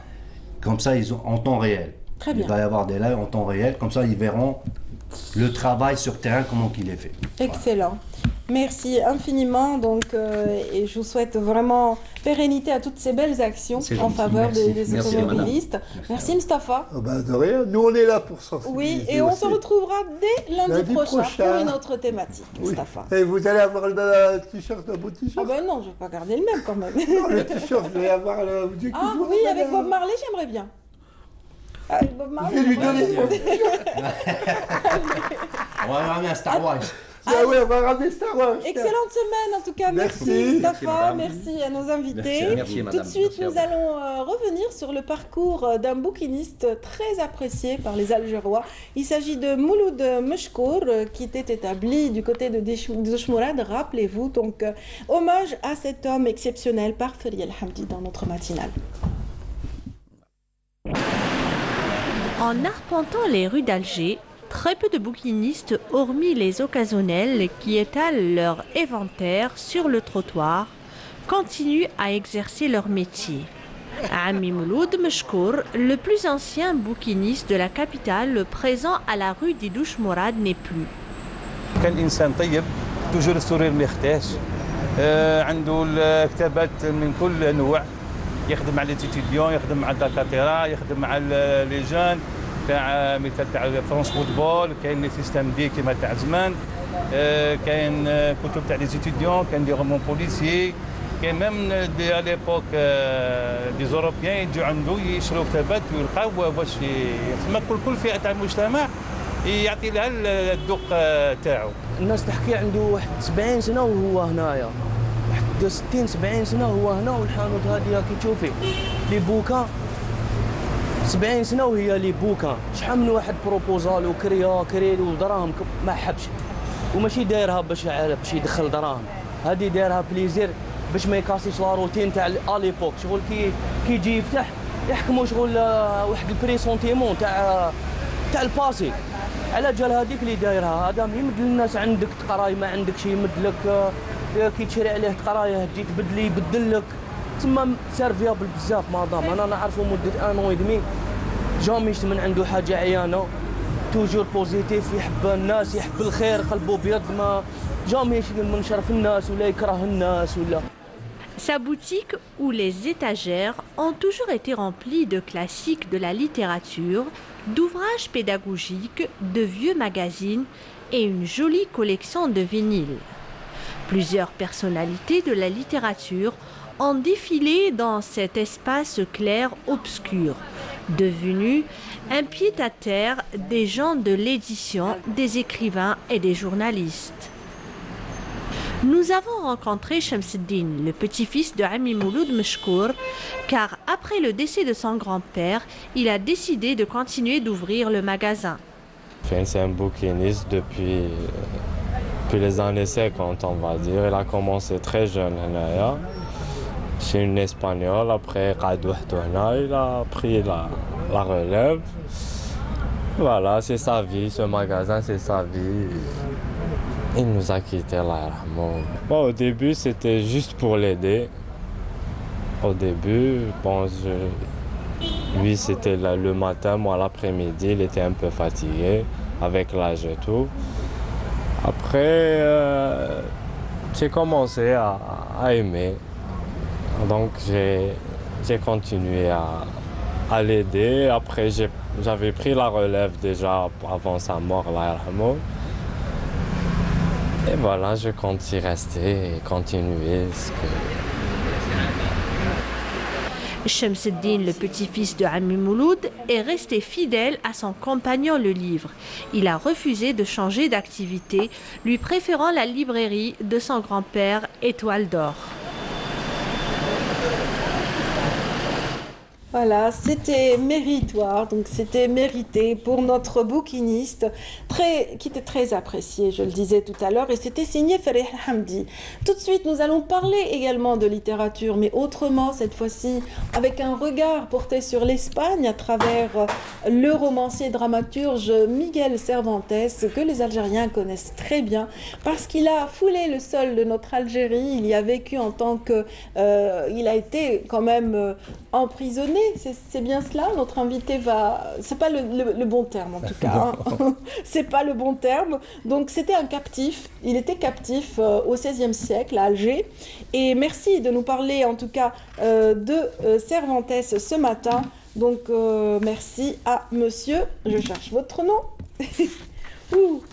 comme ça ils ont en temps réel. Très bien. Il va y avoir des lives en temps réel, comme ça ils verront le travail sur terrain, comment il est fait. Excellent. Merci infiniment. Donc, et je vous souhaite vraiment pérennité à toutes ces belles actions en faveur des automobilistes. Merci Mustapha. Oh ben de rien. Nous, on est là pour sensibiliser. Oui, et on se retrouvera dès lundi prochain pour une autre thématique, Mustapha. Et vous allez avoir le t-shirt, un beau t-shirt? Ah ben non, je ne vais pas garder le même quand même. Non, le t-shirt, vous allez avoir le... Ah oui, avec Bob Marley, j'aimerais bien. Avec Bob Marley, je vais lui donner mon t-shirt. On va ramener un Star Wars. Ah oui, on va ramener Star Wars. Excellente semaine en tout cas. Merci Mustapha, merci à nos invités. Merci, tout de suite, nous allons revenir sur le parcours d'un bouquiniste très apprécié par les Algérois. Il s'agit de Mouloud Meshkour qui était établi du côté de Douchmourad, rappelez-vous. Donc, hommage à cet homme exceptionnel par Feriel Hamdi dans notre matinale. En arpentant les rues d'Alger, très peu de bouquinistes, hormis les occasionnels qui étalent leur éventaire sur le trottoir, continuent à exercer leur métier. Ami Mouloud Meshkour, le plus ancien bouquiniste de la capitale, présent à la rue des Douchmourad, n'est plus. كان إنسان طيب توجور السرير ما يختاش عنده الكتابات من كل الأنواع يخدم مع لي تيتيديون يخدم مع الدكاترة يخدم مع لي جون تاع مثال تاع فرونس فوتبول كاين لي سيستيم دي كيما تاع زمان كاين كتب تاع لي ستوديون كاين دي رومون بوليسيي كاين ميم دي ليبوك دي زوروبيان يجوا عنده يشروا كتابات ويلقاو واش تما كل فئه تاع المجتمع يعطي لها الذوق تاعو. الناس تحكي عنده واحد 70 سنه وهو هنايا واحد 60 70 سنه وهو هنا والحانوت هذه كي تشوفي لي بوكا 70 سنه وهي لي بوكا شحال من واحد بروبوزال كري ودراهم ما حبش وماشي دايرها باش يدخل دراهم هذه دايرها بليزير باش ما يكاسيش لا روتين تاع اليبوك شغل كي يجي يفتح يحكموا شغل واحد البري سونتيمون تاع الباسي على جال هذيك اللي دايرها هذا يمد للناس عندك تقراي ما عندك شي يمد لك كي تشري عليه تقرايه تجي تبدلي يبدل لك تما سيرفيابل بزاف مادام انا نعرفو مده ان ودمي جامي من عنده حاجه عيانه توجور بوزيتيف يحب الناس يحب الخير قلبه ابيض ما جامي منشر في الناس ولا يكره الناس ولا. Sa boutique où les étagères ont toujours été remplies de classiques de la littérature, d'ouvrages pédagogiques, de vieux magazines et une jolie collection de vinyles. Plusieurs personnalités de la littérature ont défilé dans cet espace clair-obscur, devenu un pied-à-terre des gens de l'édition, des écrivains et des journalistes. Nous avons rencontré Shamseddin, le petit-fils de Ami Mouloud Meshkour, car après le décès de son grand-père, il a décidé de continuer d'ouvrir le magasin. C'est un bouquiniste depuis les années 50, on va dire. Il a commencé très jeune, chez une Espagnole. Après, il a pris la relève. Voilà, c'est sa vie, ce magasin, c'est sa vie. Il nous a quittés là. Bon, au début, c'était juste pour l'aider. Au début, bon, lui, c'était le matin, moi l'après-midi, il était un peu fatigué avec l'âge et tout. Après, j'ai commencé à aimer. Donc, j'ai continué à l'aider. Après, j'avais pris la relève déjà avant sa mort, là. Et voilà, je compte y rester et continuer. Shamseddin, le petit-fils de Ammi Mouloud, est resté fidèle à son compagnon le livre. Il a refusé de changer d'activité, lui préférant la librairie de son grand-père Étoile d'Or. Voilà, c'était méritoire, donc c'était mérité pour notre bouquiniste, qui était très apprécié, je le disais tout à l'heure, et c'était signé Farih Hamdi. Tout de suite, nous allons parler également de littérature, mais autrement, cette fois-ci, avec un regard porté sur l'Espagne à travers le romancier dramaturge Miguel Cervantes, que les Algériens connaissent très bien, parce qu'il a foulé le sol de notre Algérie, il y a vécu en tant que... il a été quand même emprisonné. C'est bien cela, notre invité va... C'est pas le bon terme en tout cas, hein. C'est pas le bon terme. Donc c'était un captif, il était captif au XVIe siècle à Alger. Et merci de nous parler en tout cas de Cervantes ce matin. Donc merci à monsieur, je cherche votre nom. Ouh.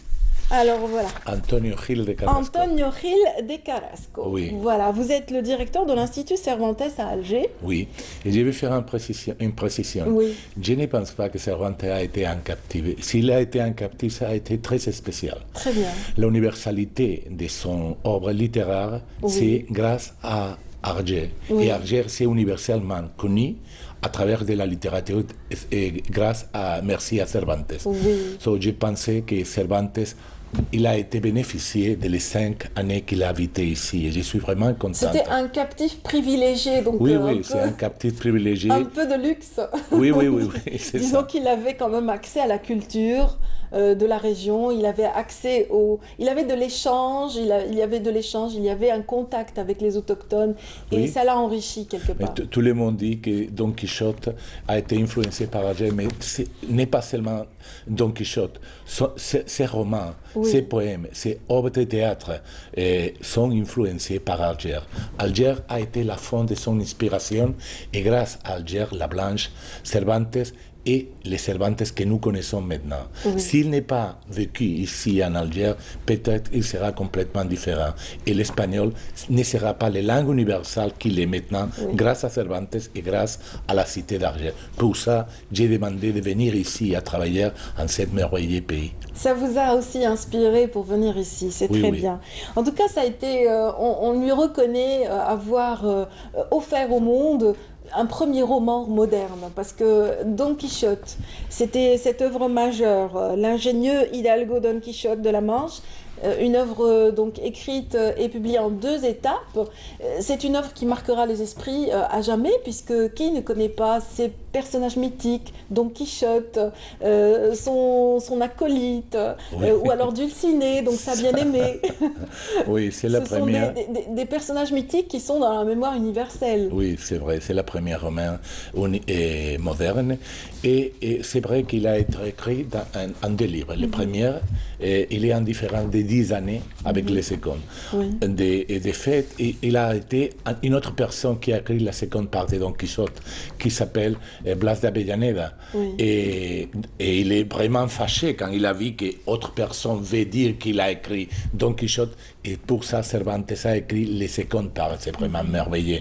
Alors voilà. Antonio Gil de Carrasco. Antonio Gil de Carrasco. Oui. Voilà, vous êtes le directeur de l'Institut Cervantes à Alger. Oui, et je vais faire une précision. Oui. Je ne pense pas que Cervantes a été en captivité. S'il a été en captivité, ça a été très spécial. Très bien. L'universalité de son œuvre littéraire, oui, c'est grâce à Alger. Oui. Et Alger, c'est universellement connu à travers de la littérature et grâce à, merci à Cervantes. Oui. So, je pensais que Cervantes, il a été bénéficié de les 5 années qu'il a habité ici et je suis vraiment content. C'était un captif privilégié, donc oui, oui, c'est un captif privilégié. Un peu de luxe. Oui, oui, oui, oui. Disons qu'il avait quand même accès à la culture de la région, il avait accès au... Il avait de l'échange, il y avait de l'échange, il y avait un contact avec les autochtones et oui, ça l'a enrichi quelque part. Tout le monde dit que Don Quichotte a été influencé par Alger, mais ce n'est pas seulement Don Quichotte. Ses romans, oui, ses poèmes, ses œuvres de théâtre sont influencés par Alger. Alger a été la fond de son inspiration et grâce à Alger, la Blanche, Cervantes et les Cervantes que nous connaissons maintenant. Oui. S'il n'est pas vécu ici en Alger, peut-être il sera complètement différent. Et l'espagnol ne sera pas la langue universelle qu'il est maintenant, oui, grâce à Cervantes et grâce à la cité d'Alger. Pour ça, j'ai demandé de venir ici à travailler en ce merveilleux pays. Ça vous a aussi inspiré pour venir ici, c'est oui, très oui, bien. En tout cas, ça a été, on lui reconnaît avoir offert au monde un premier roman moderne, parce que Don Quichotte, c'était cette œuvre majeure, l'ingénieux Hidalgo Don Quichotte de la Manche, une œuvre donc écrite et publiée en 2 étapes. C'est une œuvre qui marquera les esprits à jamais, puisque qui ne connaît pas ces personnages mythiques, Don Quichotte, son acolyte, oui, ou alors Dulcinée, donc sa bien-aimée. Oui, c'est la première. Ce sont des personnages mythiques qui sont dans la mémoire universelle. Oui, c'est vrai, c'est la première roman moderne. Et c'est vrai qu'il a été écrit en 2 livres. Le premier, il est en différence de 10 années avec le second. Oui. De fait, il a été une autre personne qui a écrit la seconde partie de Don Quichotte, qui s'appelle Blas d'Avellaneda. Oui. Et il est vraiment fâché quand il a vu qu'autre personne veut dire qu'il a écrit Don Quichotte. Et pour ça, Cervantes a écrit les secondes parties. C'est vraiment merveilleux.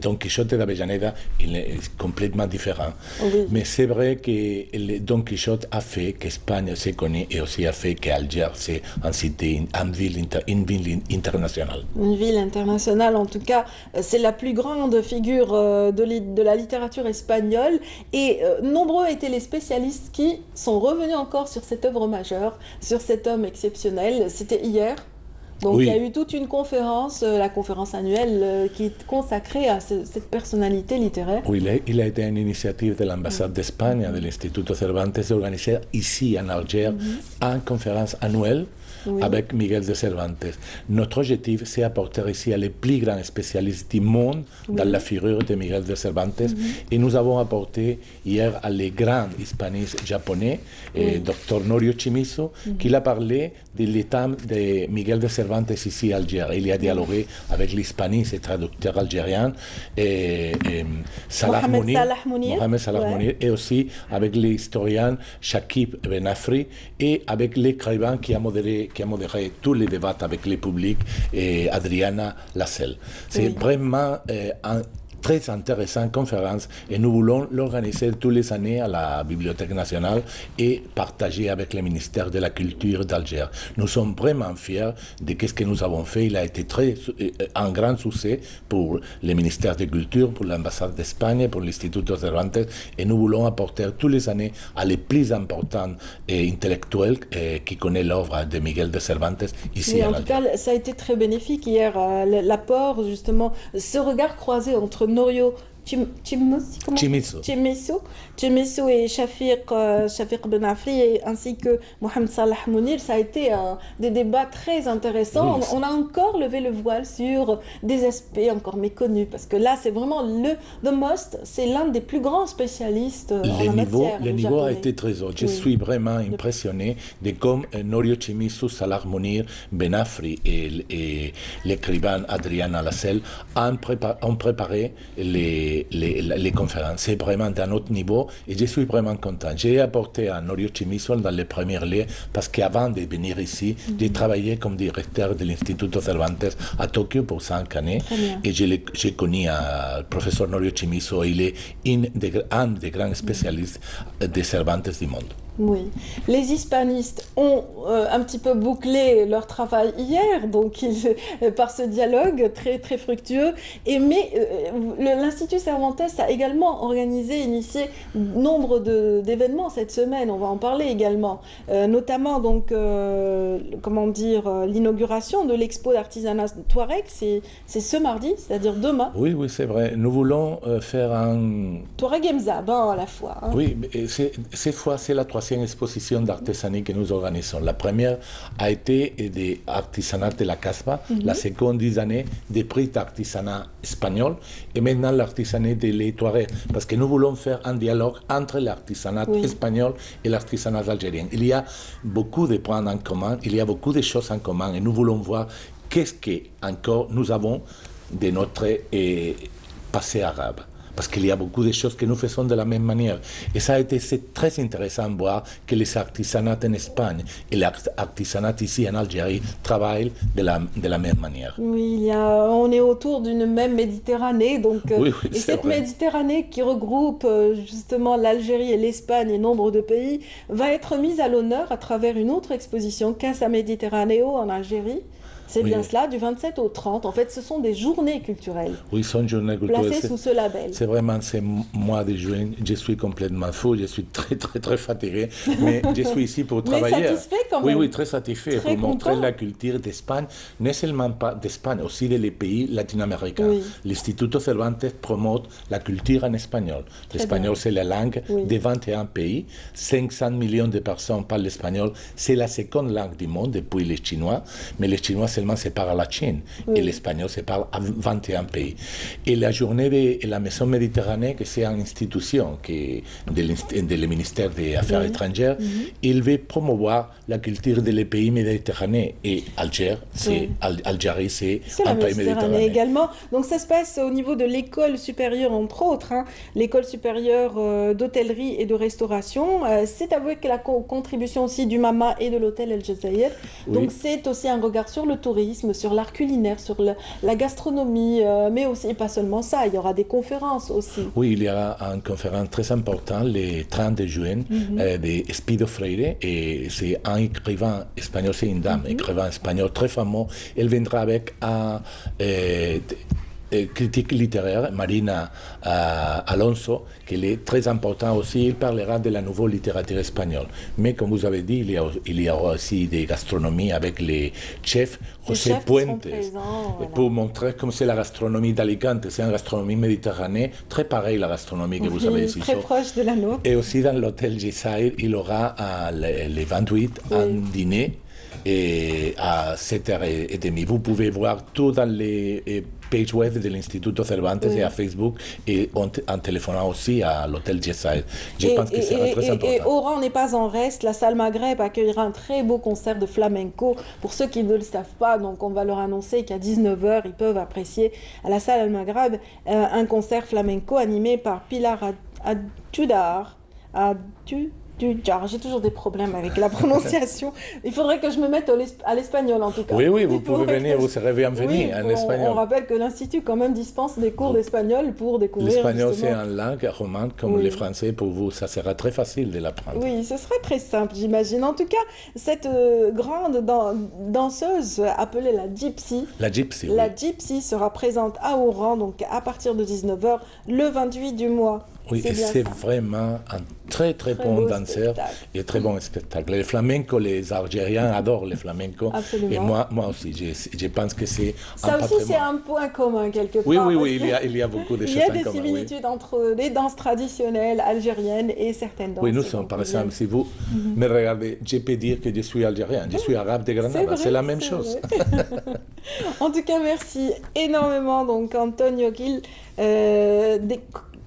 Don Quichotte d'Avellaneda, il est complètement différent. Oui. Mais c'est vrai que Don Quichotte a fait qu'Espagne s'est connue et aussi a fait qu'Alger c'est une ville internationale. Une ville internationale, en tout cas, c'est la plus grande figure de la littérature espagnole. Et nombreux étaient les spécialistes qui sont revenus encore sur cette œuvre majeure, sur cet homme exceptionnel. C'était hier. Donc oui, il y a eu toute une conférence, la conférence annuelle, qui est consacrée à cette personnalité littéraire. Oui, il a été une initiative de l'ambassade d'Espagne, de l'Instituto Cervantes, organisée ici en Alger, une conférence annuelle. Oui. Avec Miguel de Cervantes. Notre objectif, c'est apporter ici les plus grands spécialistes du monde dans la figure de Miguel de Cervantes. Et nous avons apporté hier à les grands hispanistes japonais, Dr Norio Chimizu, qui a parlé de l'état de Miguel de Cervantes ici à Alger. Il a dialogué avec l'hispaniste et traducteur algérien, Mohamed Salah Mounir, et aussi avec l'historien Shakib Benafri, et avec l'écrivain qui a modéré tous les débats avec le public, et Adriana Lassel. C'est vraiment très intéressante conférence et nous voulons l'organiser tous les années à la Bibliothèque nationale et partager avec le ministère de la Culture d'Alger. Nous sommes vraiment fiers de ce que nous avons fait. Il a été un grand succès pour le ministère de la Culture, pour l'ambassade d'Espagne, pour l'Instituto Cervantes et nous voulons apporter tous les années à les plus importants intellectuels qui connaissent l'œuvre de Miguel de Cervantes ici en Alger. En tout cas, ça a été très bénéfique hier, l'apport justement, ce regard croisé entre Norio Chimisso et Shafiq Ben Afri ainsi que Mohamed Salah Mounir, ça a été des débats très intéressants. Oui. On a encore levé le voile sur des aspects encore méconnus parce que là c'est vraiment The Most, c'est l'un des plus grands spécialistes en la matière. Le niveau a été très haut. Je suis vraiment impressionné de comme Norio Chimisso, Salah Mounir, Ben Afri et l'écrivain Adrian Alassel ont préparé les conférences. C'est vraiment d'un autre niveau et je suis vraiment content. J'ai apporté à Norio Chimisso dans les premières lieux parce qu'avant de venir ici, j'ai travaillé comme directeur de l'Instituto Cervantes à Tokyo pour 5 années et j'ai connu le professeur Norio Chimisso. Il est un des grands spécialistes de Cervantes du monde. Oui, les hispanistes ont un petit peu bouclé leur travail hier, donc par ce dialogue très très fructueux. Mais l'Institut Cervantes a également organisé, initié nombre d'événements cette semaine. On va en parler également, notamment donc comment dire l'inauguration de l'expo d'artisanat Touareg. C'est ce mardi, c'est-à-dire demain. Oui, c'est vrai. Nous voulons faire un Touareg et Mzab à la fois. Hein. Oui, cette fois c'est la 3e exposition d'artisanat que nous organisons. La première a été de l'artisanat de la Casbah, la seconde 10 années des prix d'artisanat espagnol et maintenant l'artisanat de les Touaregs, parce que nous voulons faire un dialogue entre l'artisanat espagnol et l'artisanat algérien. Il y a beaucoup de points en commun, il y a beaucoup de choses en commun et nous voulons voir qu'est-ce que encore nous avons de notre passé arabe. Parce qu'il y a beaucoup de choses que nous faisons de la même manière. Et ça a été très intéressant de voir que les artisanats en Espagne et l'artisanat ici en Algérie travaillent de la même manière. Oui, on est autour d'une même Méditerranée. Donc, et cette vrai. Méditerranée qui regroupe justement l'Algérie et l'Espagne et nombre de pays va être mise à l'honneur à travers une autre exposition, Casa Mediterráneo en Algérie. C'est bien cela, du 27 au 30. En fait, ce sont des journées culturelles. Oui, ce sont journées culturelles. Placées sous ce label. C'est vraiment ce mois de juin. Je suis complètement fou. Je suis très fatigué. Mais je suis ici pour travailler. Mais satisfait quand même. Oui, très satisfait. Pour montrer la culture d'Espagne. Non seulement pas d'Espagne, aussi des pays latino-américains. Oui. L'Instituto Cervantes promote la culture en espagnol. L'espagnol, c'est la langue de 21 pays. 500 millions de personnes parlent l'espagnol. C'est la seconde langue du monde depuis les Chinois. Mais les Chinois seulement se parle à la Chine et l'espagnol se parle à 21 pays. Et la journée de la Maison Méditerranée, que c'est une institution du ministère des Affaires étrangères, il veut promouvoir la culture des pays méditerranéens et Algérie, c'est un pays méditerranéen également. Donc ça se passe au niveau de l'école supérieure, entre autres, l'école supérieure d'hôtellerie et de restauration. C'est avec la contribution aussi du MAMA et de l'hôtel El Jazair. Donc c'est aussi un regard sur le tourisme, sur l'art culinaire, sur la gastronomie, mais aussi, et pas seulement ça, il y aura des conférences aussi. Oui, il y aura une conférence très importante le 30 juin de Espido Freire, et c'est un écrivain espagnol, c'est une dame, écrivain espagnol très fameux. Elle viendra avec un critique littéraire, Marina Alonso, qui est très important aussi. Il parlera de la nouvelle littérature espagnole. Mais comme vous avez dit, il y aura aussi des gastronomies avec les chefs José Puentes, pour montrer comme c'est la gastronomie d'Alicante. C'est une gastronomie méditerranéenne, très pareille à la gastronomie que vous avez ici. Très proche de la nôtre. Et aussi dans l'hôtel Jazair, il aura les 28 un dîner et à 7h30. Vous pouvez voir tout dans les pages web de l'Instituto Cervantes et à Facebook et en téléphonant aussi à l'hôtel Jazair. Je pense que c'est très important. Et Oran n'est pas en reste. La salle Maghreb accueillera un très beau concert de flamenco. Pour ceux qui ne le savent pas, donc on va leur annoncer qu'à 19h, ils peuvent apprécier à la salle Maghreb un concert flamenco animé par Pilar Adjudar. J'ai toujours des problèmes avec la prononciation. Il faudrait que je me mette à l'espagnol en tout cas. Oui, vous pouvez venir, vous serez bienvenue en espagnol. On rappelle que l'Institut quand même dispense des cours d'espagnol pour découvrir. L'espagnol c'est une langue romane comme les Français, pour vous ça sera très facile de l'apprendre. Oui, ce serait très simple j'imagine. En tout cas, cette grande danseuse appelée la Gypsy. La Gypsy, La Gypsy sera présente à Oran, donc à partir de 19h, le 28 du mois. Oui, c'est vraiment un très bon danseur et très bon spectacle. Les flamencos, les Algériens adorent les flamencos. Absolument. Et moi aussi, je pense que c'est ça aussi, c'est un point commun quelque part. Oui, il y a beaucoup de choses en commun. Il y a des similitudes entre les danses traditionnelles algériennes et certaines danses. Oui, nous sommes, par exemple, si vous me regardez, je peux dire que je suis algérien, je suis arabe de Grenade, c'est la même chose. En tout cas, merci énormément, donc Antonio Gil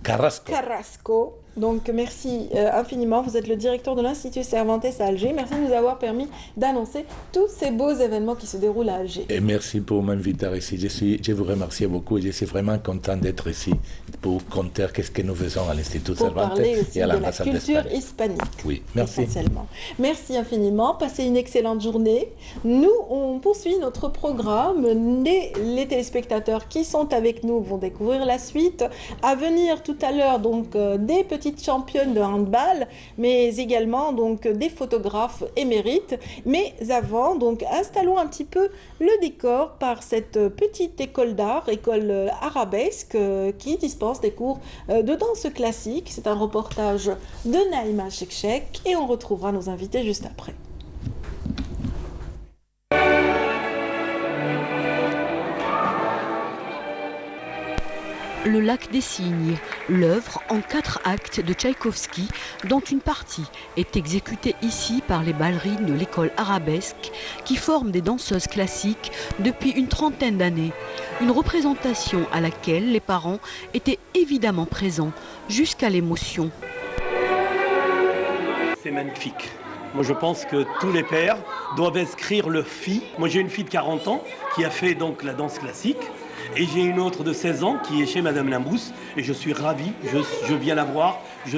Carrasco. Donc merci infiniment, vous êtes le directeur de l'Institut Cervantes à Alger. Merci de nous avoir permis d'annoncer tous ces beaux événements qui se déroulent à Alger. Et merci pour m'inviter ici. Je vous remercie beaucoup et je suis vraiment content d'être ici pour compter qu'est-ce que nous faisons à l'Institut Cervantes et à l'ambassade d'Espagne. Culture hispanique. Oui, merci. Essentiellement. Merci infiniment, passez une excellente journée. Nous, on poursuit notre programme. Les téléspectateurs qui sont avec nous vont découvrir la suite. À venir tout à l'heure, donc des petites championnes de handball, mais également donc des photographes émérites. Mais avant, donc installons un petit peu le décor par cette petite école d'art, école arabesque, qui dispense des cours de danse classique. C'est un reportage de Naïma Chekchek et on retrouvera nos invités juste après. Le Lac des Cygnes, l'œuvre en 4 actes de Tchaïkovski, dont une partie est exécutée ici par les ballerines de l'école arabesque qui forment des danseuses classiques depuis une trentaine d'années. Une représentation à laquelle les parents étaient évidemment présents jusqu'à l'émotion. C'est magnifique. Moi, je pense que tous les pères doivent inscrire leur fille. Moi, j'ai une fille de 40 ans qui a fait donc la danse classique. Et j'ai une autre de 16 ans qui est chez Madame Limbous et je suis ravi, je viens la voir, je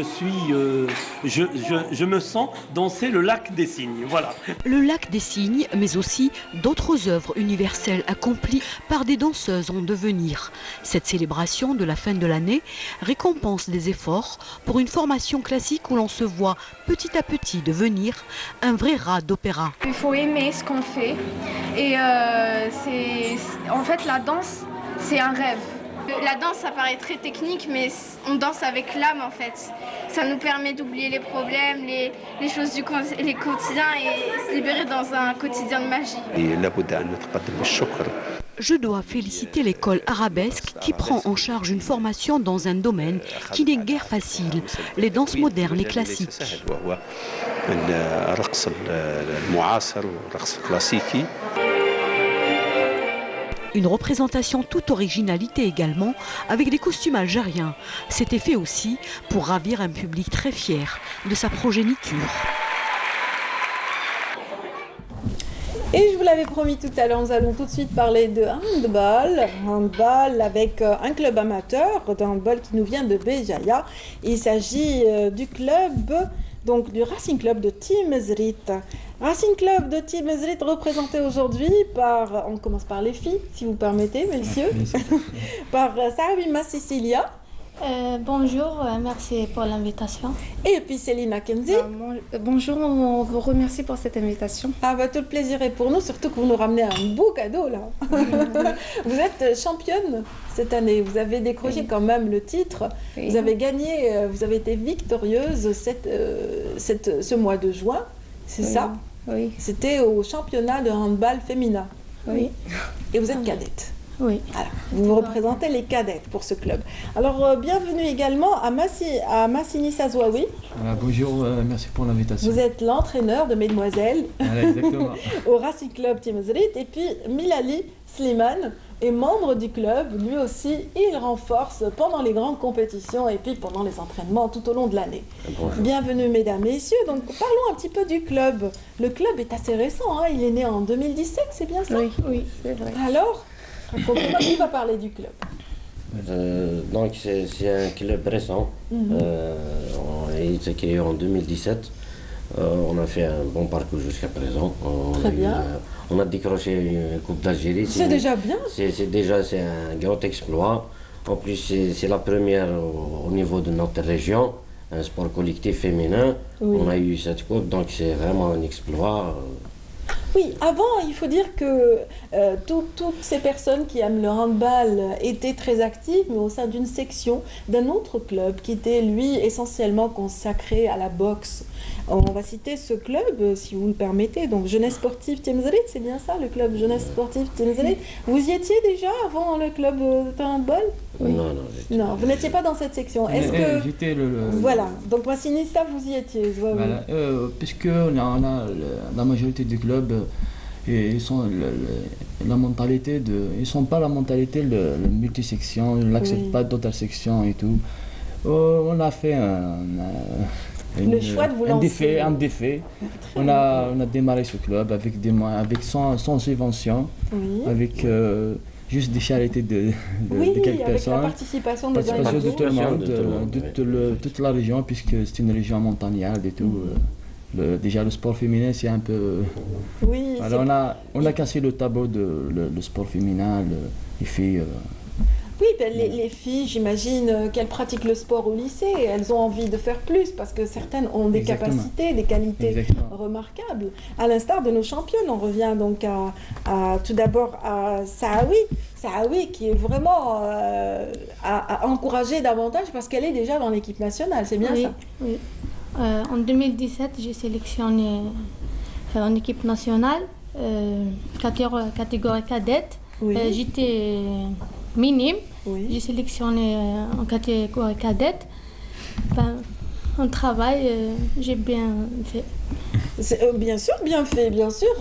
me sens danser le Lac des Cygnes, voilà. Le Lac des Cygnes, mais aussi d'autres œuvres universelles accomplies par des danseuses en devenir. Cette célébration de la fin de l'année récompense des efforts pour une formation classique où l'on se voit petit à petit devenir un vrai rat d'opéra. Il faut aimer ce qu'on fait et en fait la danse, c'est un rêve. La danse, ça paraît très technique, mais on danse avec l'âme en fait. Ça nous permet d'oublier les problèmes, les choses du quotidien et se libérer dans un quotidien de magie. Je dois féliciter l'école arabesque qui prend en charge une formation dans un domaine qui n'est guère facile, les danses modernes et classiques. Une représentation toute originalité également, avec des costumes algériens. C'était fait aussi pour ravir un public très fier de sa progéniture. Et je vous l'avais promis tout à l'heure, nous allons tout de suite parler de handball. Handball avec un club amateur de handball qui nous vient de Béjaïa. Il s'agit du club, donc du Racing Club de Timezrit. Racing Club de Timezrit représenté aujourd'hui par, on commence par les filles, si vous permettez, messieurs, par Sarabima Cecilia. Bonjour, merci pour l'invitation. Et puis Céline Kenzie. Bonjour, on vous remercie pour cette invitation. Ah bah tout le plaisir est pour nous, surtout que vous nous ramenez un beau cadeau là. Vous êtes championne cette année, vous avez décroché quand même le titre. Oui. Vous avez gagné, vous avez été victorieuse ce mois de juin, c'est ça? Oui. C'était au championnat de handball féminin. Oui. Et vous êtes cadette. Oui. Alors, vous représentez les cadettes pour ce club. Alors, bienvenue également à Massini Sazouaoui. Bonjour, merci pour l'invitation. Vous êtes l'entraîneur de Mesdemoiselles au Racing Club Timezrit. Et puis, Milali Slimane est membre du club. Lui aussi, il renforce pendant les grandes compétitions et puis pendant les entraînements tout au long de l'année. Bienvenue, mesdames, messieurs. Donc, parlons un petit peu du club. Le club est assez récent, hein. Il est né en 2017, c'est bien ça? Oui, c'est vrai. Alors, qui va parler du club? Donc c'est un club récent, il s'est créé en 2017 On a fait un bon parcours jusqu'à présent. Très bien. On a décroché une Coupe d'Algérie. C'est déjà bien. C'est un grand exploit. En plus, c'est la première au niveau de notre région, un sport collectif féminin. Oui. On a eu cette coupe, donc c'est vraiment un exploit. Oui, avant, il faut dire que toutes ces personnes qui aiment le handball étaient très actives, mais au sein d'une section d'un autre club qui était, lui, essentiellement consacré à la boxe. On va citer ce club, si vous le permettez, donc Jeunesse Sportive Tiemzrit, c'est bien ça, le club Jeunesse Sportive Tiemzrit. Vous y étiez déjà avant le club de handball? Oui. Non, vous n'étiez pas dans cette section. Est-ce que... J'étais Voilà, donc Massinista, vous y étiez. Voilà, puisque on a la majorité des clubs, et ils sont la mentalité de... Ils sont pas la mentalité de multisection, ils n'acceptent pas d'autres sections et tout. On a fait le choix de vous lancer. Un défi. On a démarré ce club avec sans subvention, oui. Avec juste des charités de quelques personnes. La participation de tout le monde, toute la région, puisque c'est une région montagnarde et tout. Déjà le sport féminin c'est un peu... Oui, alors on a cassé le tableau de le sport féminin, les filles... Oui, ben les filles, j'imagine qu'elles pratiquent le sport au lycée, elles ont envie de faire plus parce que certaines ont des capacités, des qualités remarquables. À l'instar de nos championnes, on revient donc à tout d'abord à Sahawi qui est vraiment à encourager davantage parce qu'elle est déjà dans l'équipe nationale, c'est bien ça? Oui. En 2017, j'ai sélectionné en équipe nationale, catégorie cadette. Oui. J'étais minime. Oui. J'ai sélectionné en catégorie cadette. Un travail, j'ai bien fait. Bien sûr, bien fait, bien sûr.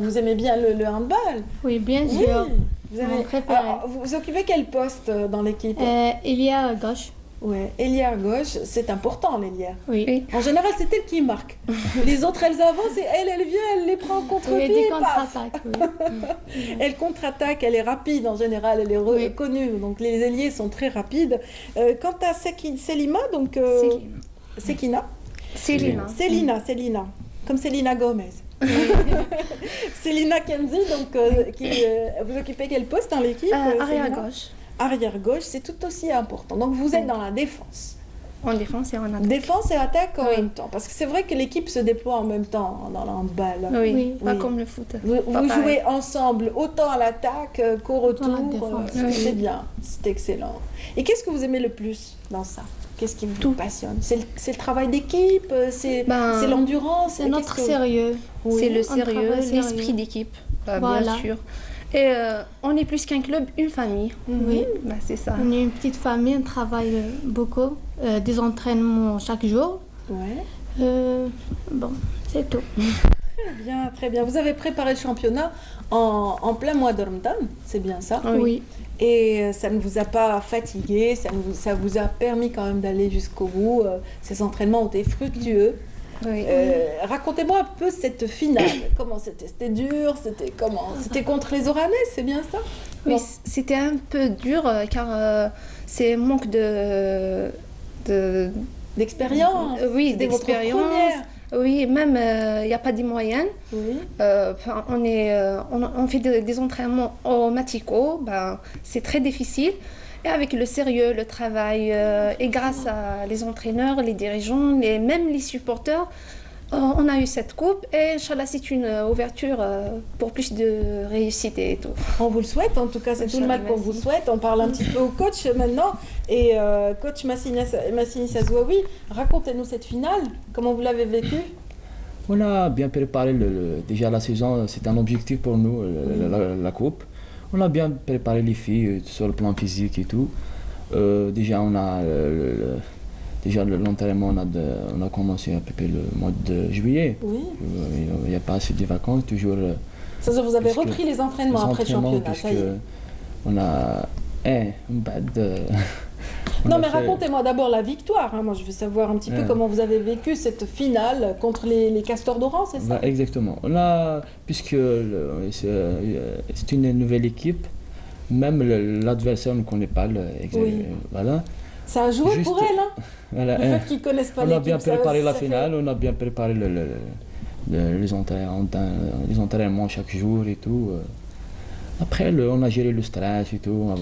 Vous aimez bien le handball? Oui, bien sûr. Vous avez préféré. Alors, vous occupez quel poste dans l'équipe? Ailière gauche. Ouais, ailière gauche, c'est important l'ailière. Oui. En général, c'est elle qui marque. Les autres, elles avancent et elle vient, elle les prend en contre-pied. Oui, des contre-attaques. Oui. Elle contre-attaque, elle est rapide en général, elle est reconnue. Donc les ailiers sont très rapides. Quant à Selima, donc Sekina. Selina. Comme Selena Gomez. Selina Kenzi, donc vous occupez quel poste dans l'équipe? Arrière gauche. Arrière gauche, c'est tout aussi important. Donc vous êtes dans la défense. En défense et en attaque. Défense et attaque en même temps. Parce que c'est vrai que l'équipe se déploie en même temps dans le handball. Oui, pas comme le foot. Vous jouez ensemble, autant à l'attaque qu'au retour. C'est bien, c'est excellent. Et qu'est-ce que vous aimez le plus dans ça? Qu'est-ce qui vous passionne? C'est le travail d'équipe? C'est l'endurance? C'est notre sérieux. C'est le sérieux, l'esprit d'équipe, bien sûr. Et on est plus qu'un club, une famille. Oui, c'est ça. On est une petite famille, on travaille beaucoup, des entraînements chaque jour. Ouais. Bon, c'est tout. Très bien. Vous avez préparé le championnat en plein mois de Ramadan, c'est bien ça? Oui. Et ça ne vous a pas fatigué, ça vous a permis quand même d'aller jusqu'au bout. Ces entraînements ont été fructueux. Oui. Racontez-moi un peu cette finale. Comment c'était? C'était dur? C'était comment? C'était contre les Oranais, c'est bien ça? Oui, c'était un peu dur car c'est un manque d'expérience. Oui, d'expérience. Oui, même il n'y a pas de moyens. Oui. On fait des entraînements automatiques. C'est très difficile. Et avec le sérieux, le travail, et grâce à les entraîneurs, les dirigeants, même les supporters, on a eu cette coupe. Et Inch'Allah, c'est une ouverture pour plus de réussite et tout. On vous le souhaite, en tout cas, c'est tout le mal qu'on vous souhaite. On parle un petit peu au coach maintenant. Et coach Massini Sazouawi, racontez-nous cette finale. Comment vous l'avez vécue? On a bien préparé déjà la saison, c'est un objectif pour nous, la coupe. On a bien préparé les filles sur le plan physique et tout. Déjà, on a l'entraînement, on a commencé à peu près le mois de juillet. Oui. Il n'y a pas assez de vacances, toujours. C'est-à-dire vous avez repris les entraînements après le championnat, ça y est. On a Non, mais racontez-moi d'abord la victoire. Moi, je veux savoir un petit peu comment vous avez vécu cette finale contre les Castors d'Oran, c'est ça? Exactement. Puisque c'est une nouvelle équipe, même l'adversaire ne connaît pas. Voilà. Ça a joué pour elle, hein. Voilà, le fait qu'ils ne connaissent pas l'équipe. On a bien préparé la finale, on a bien préparé les entraînements chaque jour et tout. Après, on a géré le stress et tout.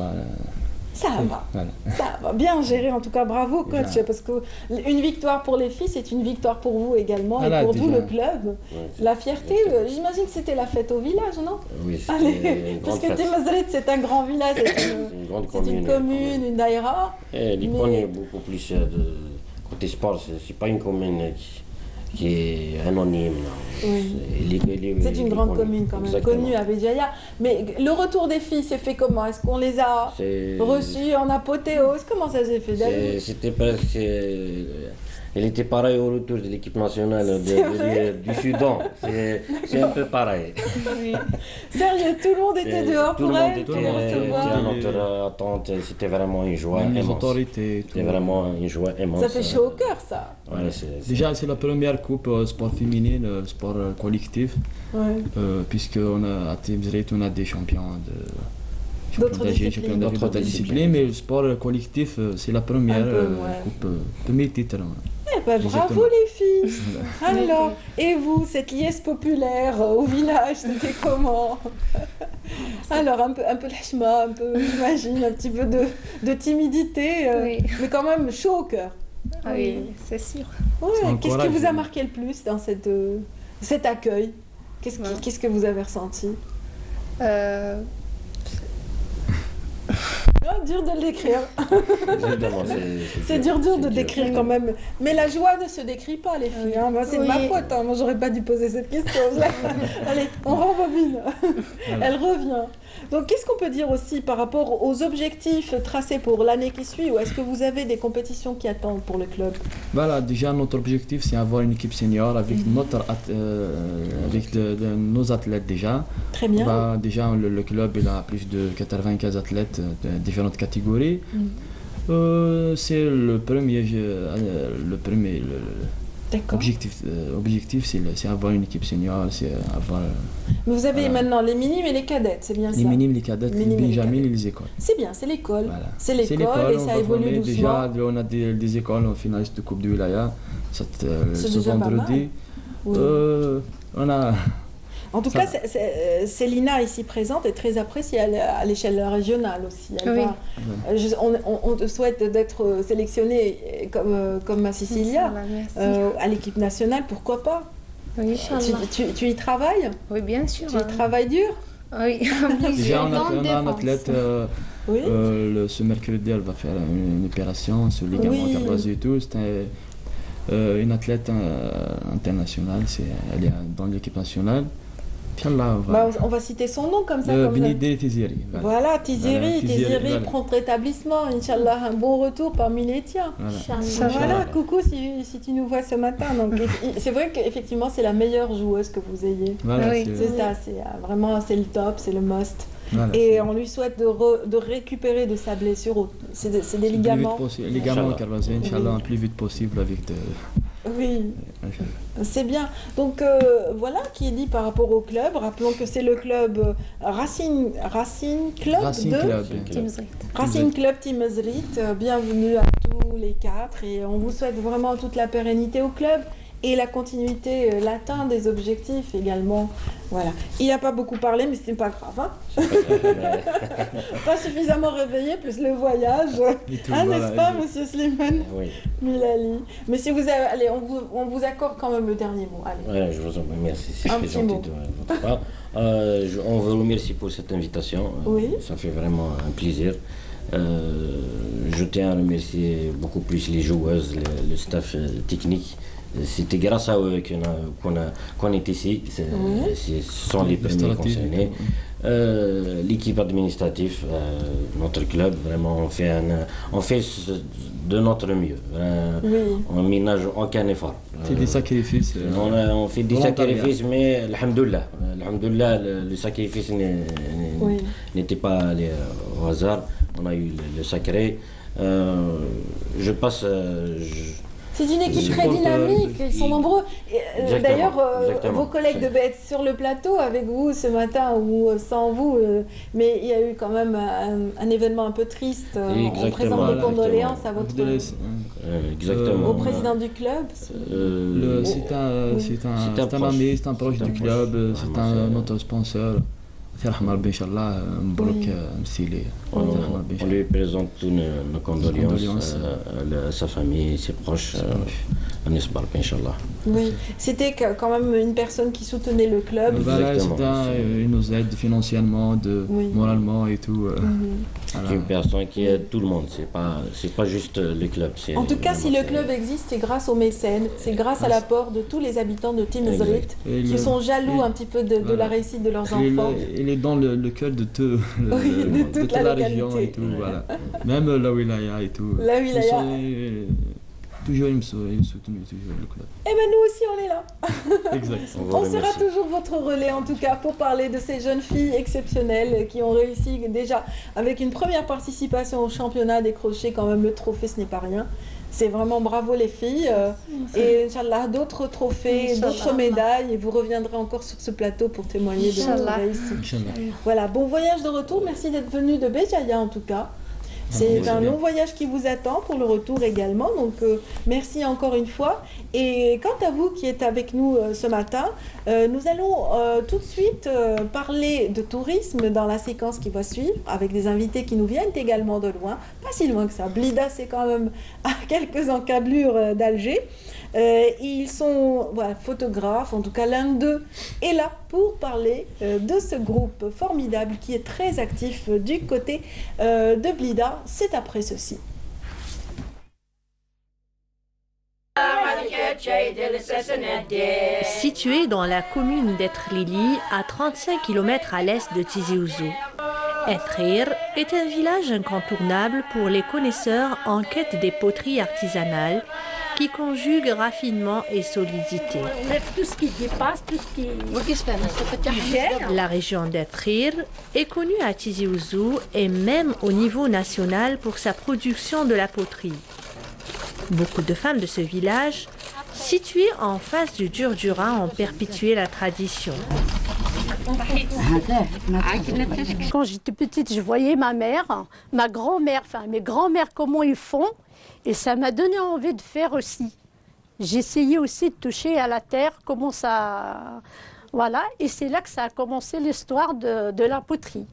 Ça va, voilà. Ça va, bien géré en tout cas, bravo coach, bien. Parce qu'une victoire pour les filles, c'est une victoire pour vous également, et pour vous le club. La fierté, j'imagine que c'était la fête au village, non? Oui, c'était parce que Timazrit, c'est un grand village, c'est une commune, une daïra. Et l'Ipon est beaucoup plus côté sport, c'est pas une commune qui est anonyme. Oui. C'est une grande commune quand même, connue à Béjaïa. Mais le retour des filles s'est fait comment? Est-ce qu'on les a reçues en apothéose? Comment ça s'est fait? C'était presque... Elle était pareil au retour de l'équipe nationale du Soudan. C'est un peu pareil. Oui. Sérieux, tout le monde était dehors pour elle? Tout le monde était à notre attente. C'était vraiment une joie immense. C'était vraiment une joie immense. Ça fait chaud au cœur, ça. Ouais, déjà, c'est la première coupe sport féminine, sport collectif. Ouais. Puisqu'on a à Timzrit, on a des champions d'autres disciplines, mais le sport collectif, c'est la première coupe, premier titre. Eh ben, bravo les filles. Alors, et vous, cette liesse populaire au village, c'était comment? Alors, un peu l'hachma, un peu, j'imagine, un petit peu de timidité, mais quand même chaud au cœur. Oui, c'est sûr. Ouais. Qu'est-ce qui vous a marqué le plus dans cet accueil? Qu'est-ce que vous avez ressenti? Dur de le décrire. C'est dur de décrire quand même. Mais la joie ne se décrit pas, les filles. Hein. C'est de ma faute. Hein. Moi, j'aurais pas dû poser cette question. Allez, on rembobine. Elle revient. Donc, qu'est-ce qu'on peut dire aussi par rapport aux objectifs tracés pour l'année qui suit? Ou est-ce que vous avez des compétitions qui attendent pour le club? Voilà, déjà, notre objectif, c'est avoir une équipe senior avec, nos athlètes déjà. Très bien. Déjà, le club il a plus de 95 athlètes de différentes catégories. C'est le premier objectif, c'est avoir une équipe senior, c'est avoir... Mais vous avez maintenant les minimes et les cadettes, c'est bien ça? Les minimes, les cadettes, les Benjamin et les écoles. C'est bien, c'est l'école. Voilà. C'est l'école et ça évolue doucement. Déjà, on a des écoles en finaliste de Coupe de Wilaya ce vendredi. On a... En tout cas, Célina ici présente est très appréciée à l'échelle régionale aussi. On souhaite d'être sélectionnée comme ma Cécilia à l'équipe nationale, pourquoi pas? Oui, tu y travailles? Oui, bien sûr. Tu y travailles dur? Oui, déjà, on a un athlète, ce mercredi, elle va faire une opération sur le ligament carpacé et tout. C'est une athlète internationale, elle est dans l'équipe nationale. On va citer son nom comme ça. Benidé Tiziri. Voilà, Tiziri prompt rétablissement, Inch'Allah, un bon retour parmi les tiens. Voilà, coucou si tu nous vois ce matin. C'est vrai qu'effectivement, c'est la meilleure joueuse que vous ayez. Voilà, c'est ça, vraiment, c'est le top, c'est le must. Voilà, et on lui souhaite de récupérer de sa blessure. C'est des ligaments. Ligaments carpacés, Inch'Allah, le plus vite possible avec de... Oui, c'est bien. Donc voilà qui est dit par rapport au club. Rappelons que c'est le club Racing Club Timazrit. Bienvenue à tous les quatre et on vous souhaite vraiment toute la pérennité au club et la continuité, l'atteinte des objectifs également. Voilà. Il n'a pas beaucoup parlé, mais ce n'est pas grave. Hein. Pas suffisamment réveillé, plus le voyage. N'est-ce pas, monsieur Slimane? Oui. Milali. Mais si vous avez... Allez, on vous accorde quand même le dernier mot. Allez. Ouais, je vous en remercie. C'est très gentil de votre part. On vous remercie pour cette invitation. Oui. Ça fait vraiment un plaisir. Je tiens à remercier beaucoup plus les joueuses, le staff technique. C'était grâce à eux qu'on est ici. Ce sont les premiers concernés. L'équipe administrative, notre club, vraiment, on fait de notre mieux. On ne ménage aucun effort. C'est des sacrifices. On fait des sacrifices, mais alhamdoulilah, le sacrifice n'était pas allé au hasard. On a eu le sacré. C'est une équipe très dynamique, ils sont nombreux. D'ailleurs, vos collègues devaient être sur le plateau avec vous ce matin ou sans vous, mais il y a eu quand même un événement un peu triste. On présente des condoléances à votre au président du club. C'est un ami, c'est un proche du club, c'est notre sponsor. On lui présente toutes nos condoléances à sa famille, ses proches. Oui, c'était quand même une personne qui soutenait le club. Voilà, il nous aide financièrement, moralement et tout. C'est une personne qui aide tout le monde, c'est pas juste le club. En tout cas, si le club existe, c'est grâce aux mécènes, c'est grâce à l'apport de tous les habitants de Timezrit qui sont jaloux un petit peu de la réussite de leurs enfants. Il est dans le cœur de toute la région et tout, voilà. Même la wilaya et tout. La wilaya. Toujours, il me soutient toujours le club. Eh bien, nous aussi, on est là. Exact. On sera toujours votre relais, en tout cas, pour parler de ces jeunes filles exceptionnelles qui ont réussi déjà avec une première participation au championnat décroché. Quand même, le trophée, ce n'est pas rien. C'est vraiment bravo les filles. Et Inch'Allah, d'autres trophées, d'autres médailles. Et vous reviendrez encore sur ce plateau pour témoigner de votre réussite. Voilà, bon voyage de retour. Merci d'être venu de Béjaïa, en tout cas. C'est un long voyage qui vous attend pour le retour également, donc merci encore une fois. Et quant à vous qui êtes avec nous ce matin, nous allons tout de suite parler de tourisme dans la séquence qui va suivre, avec des invités qui nous viennent également de loin, pas si loin que ça. Blida, c'est quand même à quelques encablures d'Alger. Ils sont photographes, en tout cas l'un d'eux est là pour parler de ce groupe formidable qui est très actif du côté de Blida. C'est après ceci. Situé dans la commune d'Ethrili, à 35 km à l'est de Tizi Ouzou, Ethrir est un village incontournable pour les connaisseurs en quête des poteries artisanales qui conjuguent raffinement et solidité. La région d'Ethrir est connue à Tizi Ouzou et même au niveau national pour sa production de la poterie. Beaucoup de femmes de ce village, situé en face du Djurdjura, ont perpétué la tradition. Quand j'étais petite, je voyais ma mère, ma grand-mère, enfin mes grands-mères, comment ils font, et ça m'a donné envie de faire aussi. J'essayais aussi de toucher à la terre, comment ça... Voilà, et c'est là que ça a commencé l'histoire de la poterie.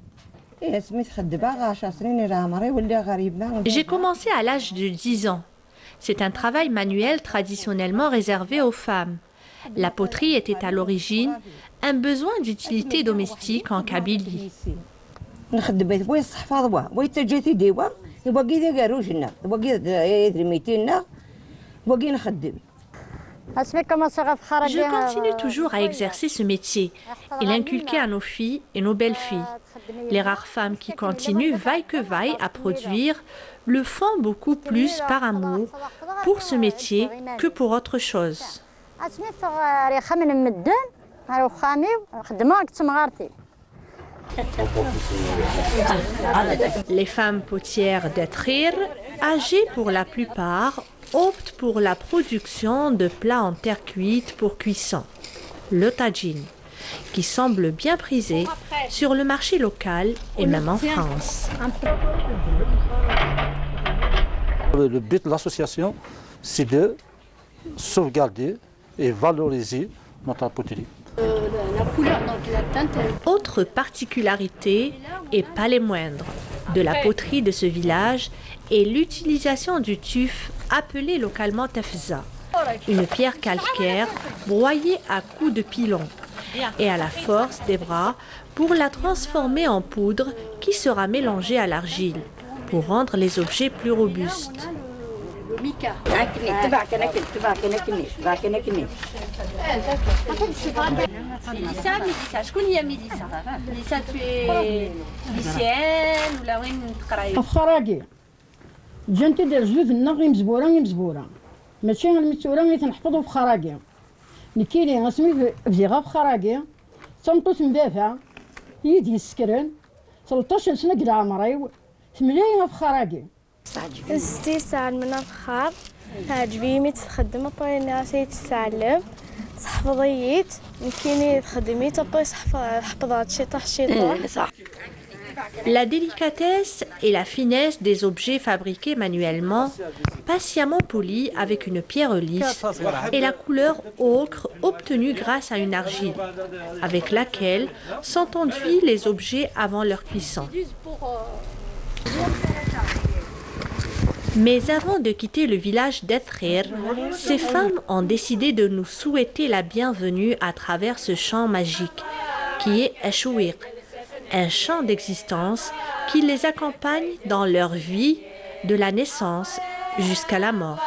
J'ai commencé à l'âge de 10 ans. C'est un travail manuel traditionnellement réservé aux femmes. La poterie était à l'origine un besoin d'utilité domestique en Kabylie. Je continue toujours à exercer ce métier et l'inculquer à nos filles et nos belles-filles. Les rares femmes qui continuent, vaille que vaille, à produire, le font beaucoup plus par amour pour ce métier que pour autre chose. Les femmes potières d'Ethrir, âgées pour la plupart, optent pour la production de plats en terre cuite pour cuisson, le tagine, qui semble bien prisé sur le marché local et même en France. Le but de l'association, c'est de sauvegarder et valoriser notre poterie. Autre particularité, et pas les moindres, de la poterie de ce village est l'utilisation du tuf appelé localement tafza, une pierre calcaire broyée à coups de pilon et à la force des bras pour la transformer en poudre qui sera mélangée à l'argile pour rendre les objets plus robustes. جنتي ديال جوج النار غير مزبوره ماشي المسوره اللي تنحفظوا في خراقي نكيلي غاسمي فيغا في خراقي تنطوس مدافع يدي السكران 13 سنه قد عمري 8 في خراقي ستي ساعة من الفخار عجبيني تخدم بيناتي تتعلم صحفظيت كيني تخدمي تبقي حفظ هادشي طاح شي طاح. La délicatesse et la finesse des objets fabriqués manuellement, patiemment polis avec une pierre lisse, et la couleur ocre obtenue grâce à une argile, avec laquelle sont enduits les objets avant leur cuisson. Mais avant de quitter le village d'Ethrir, ces femmes ont décidé de nous souhaiter la bienvenue à travers ce chant magique, qui est Ashouiq, un chant d'existence qui les accompagne dans leur vie, de la naissance jusqu'à la mort.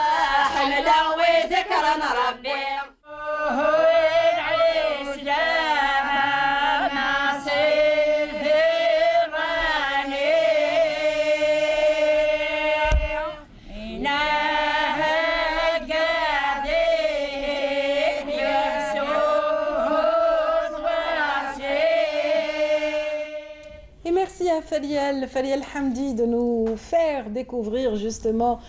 Faliel Hamdi de nous faire découvrir justement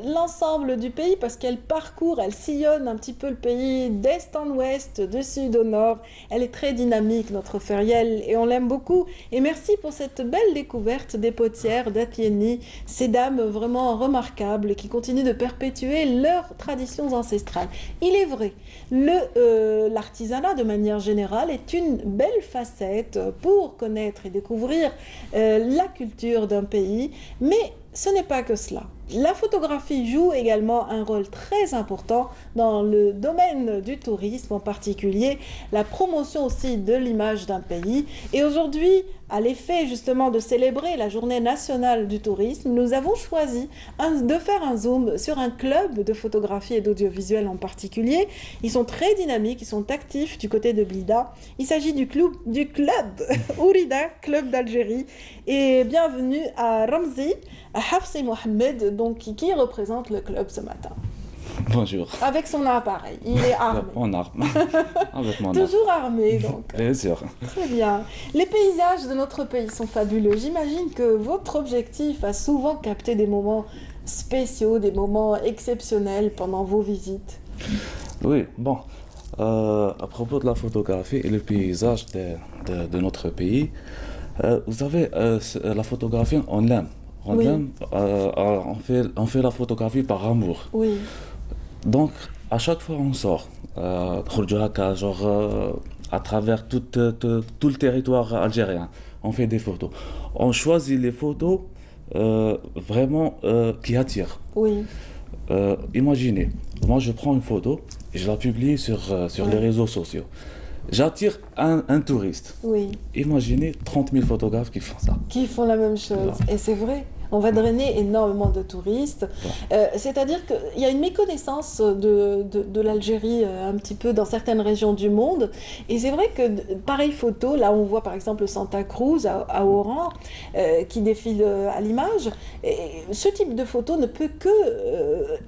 l'ensemble du pays parce qu'elle parcourt, elle sillonne un petit peu le pays d'est en ouest, de sud au nord. Elle est très dynamique, notre Faliel, et on l'aime beaucoup. Et merci pour cette belle découverte des potières d'Atlieni, ces dames vraiment remarquables qui continuent de perpétuer leurs traditions ancestrales. Il est vrai, l'artisanat de manière générale est une belle facette pour connaître et découvrir la culture d'un pays, mais ce n'est pas que cela. La photographie joue également un rôle très important dans le domaine du tourisme, en particulier la promotion aussi de l'image d'un pays. Et aujourd'hui, à l'effet justement de célébrer la journée nationale du tourisme, nous avons choisi de faire un zoom sur un club de photographie et d'audiovisuel en particulier. Ils sont très dynamiques, ils sont actifs du côté de Blida. Il s'agit du club Ourida, club d'Algérie. Et bienvenue à Ramzi, à Hafsi Mohamed, donc, qui représente le club ce matin. Bonjour. Avec son appareil, il est armé. En arme. Avec mon Toujours armé, donc. Bien sûr. Très bien. Les paysages de notre pays sont fabuleux. J'imagine que votre objectif a souvent capté des moments spéciaux, des moments exceptionnels pendant vos visites. Oui, bon. À propos de la photographie et le paysage de notre pays, vous savez, la photographie, on l'aime. On l'aime, on fait la photographie par amour. Oui. Donc, à chaque fois on sort, genre à travers tout le territoire algérien, on fait des photos. On choisit les photos vraiment qui attirent. Oui. Imaginez, moi je prends une photo et je la publie sur les réseaux sociaux. J'attire un touriste. Oui. Imaginez 30 000 photographes qui font ça. Qui font la même chose. Voilà. Et c'est vrai. On va drainer énormément de touristes. C'est-à-dire qu'il y a une méconnaissance de l'Algérie un petit peu dans certaines régions du monde. Et c'est vrai que pareille photo, là on voit par exemple Santa Cruz à Oran qui défile à l'image. Ce type de photo ne peut que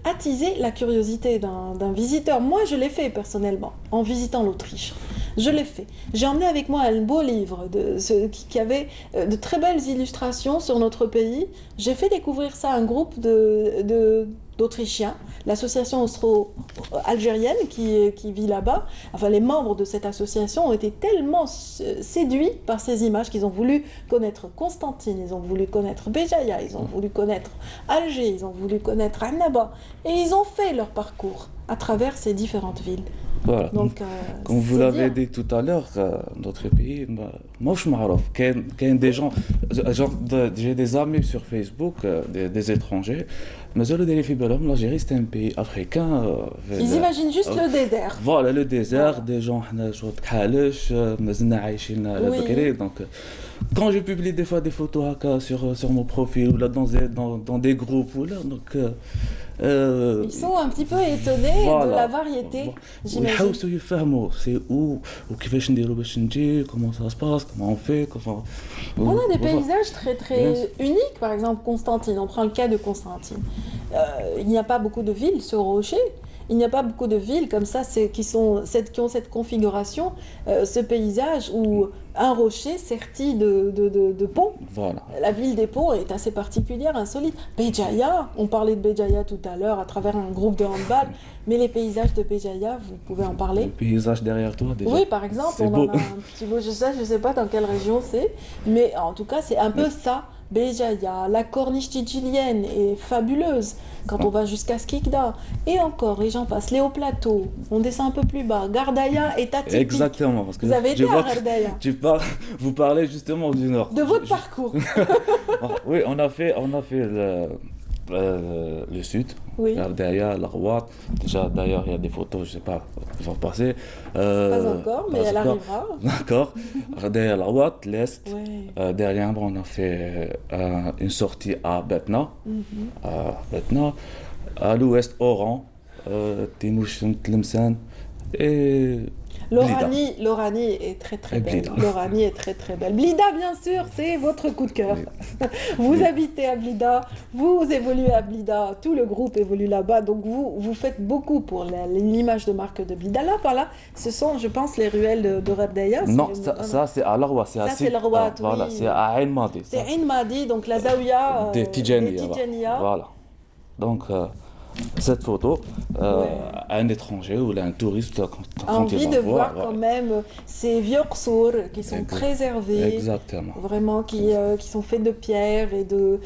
attiser la curiosité d'un visiteur. Moi je l'ai fait personnellement en visitant l'Autriche. Je l'ai fait. J'ai emmené avec moi un beau livre qui avait de très belles illustrations sur notre pays. J'ai fait découvrir ça à un groupe d'Autrichiens, l'association austro-algérienne qui vit là-bas. Enfin, les membres de cette association ont été tellement séduits par ces images qu'ils ont voulu connaître Constantine, ils ont voulu connaître Béjaïa, ils ont voulu connaître Alger, ils ont voulu connaître Annaba. Et ils ont fait leur parcours à travers ces différentes villes. Voilà. Donc, comme vous l'avez dit tout à l'heure, notre pays, moi je m'arrête. Qu'il des gens, j'ai des amis sur Facebook, des étrangers, mais l'Algérie c'est un pays africain. Ils imaginent juste le désert. Voilà, le désert, des gens, donc quand je publie des fois des photos sur mon profil ou là dans des groupes ou là, donc ils sont un petit peu étonnés de la variété. J'imagine. C'est où comment ça se passe, comment on fait, on a des paysages très uniques. Par exemple, Constantine, on prend le cas de Constantine. Il n'y a pas beaucoup de villes sur rocher. Il n'y a pas beaucoup de villes comme ça qui ont cette configuration, ce paysage où un rocher serti de ponts. Voilà. La ville des ponts est assez particulière, insolite. Béjaïa, on parlait de Béjaïa tout à l'heure à travers un groupe de handball, mais les paysages de Béjaïa, vous pouvez en parler? Le paysage derrière toi déjà. Oui, par exemple, C'est on beau. en a un petit beau, je sais pas dans quelle région c'est, mais en tout cas, c'est un peu ça. Béjaïa, la corniche tidjilienne est fabuleuse quand on va jusqu'à Skikda. Et encore, et j'en passe, les hauts plateaux, on descend un peu plus bas. Gardaïa est atypique. Exactement. Parce que Vous avez je été vois à que Gardaïa? vous parlez justement du nord. De votre parcours. Oui, on a fait le sud, Oui. Gardaïa, la Rouat. Déjà, d'ailleurs, il y a des photos, je sais pas, ils vont passer. Pas encore, mais elle arrivera. D'accord. Gardaïa, la Rouat, l'est. Ouais. Derrière, on a fait une sortie à Betna. À l'ouest, Oran, Timouch, Tlemcen et L'Oranie est très très belle. Blida. L'Oranie est très très belle. Blida, bien sûr, c'est votre coup de cœur. Vous habitez à Blida, vous évoluez à Blida, tout le groupe évolue là-bas, donc vous faites beaucoup pour l'image de marque de Blida. Là, voilà, ce sont, je pense, les ruelles de Rabdaya. Non, ça c'est à Larwa, c'est à c'est le Rouat, voilà, oui. c'est à Ain Madi. C'est Ain Madi, donc la Zawiya Des Tidjaniya. des Tidjaniya. Voilà. Donc, cette photo, un étranger ou un touriste, quand Envie il de va voir quand même ces vieux qsour qui sont préservés, Exactement. vraiment qui sont faits de pierre et de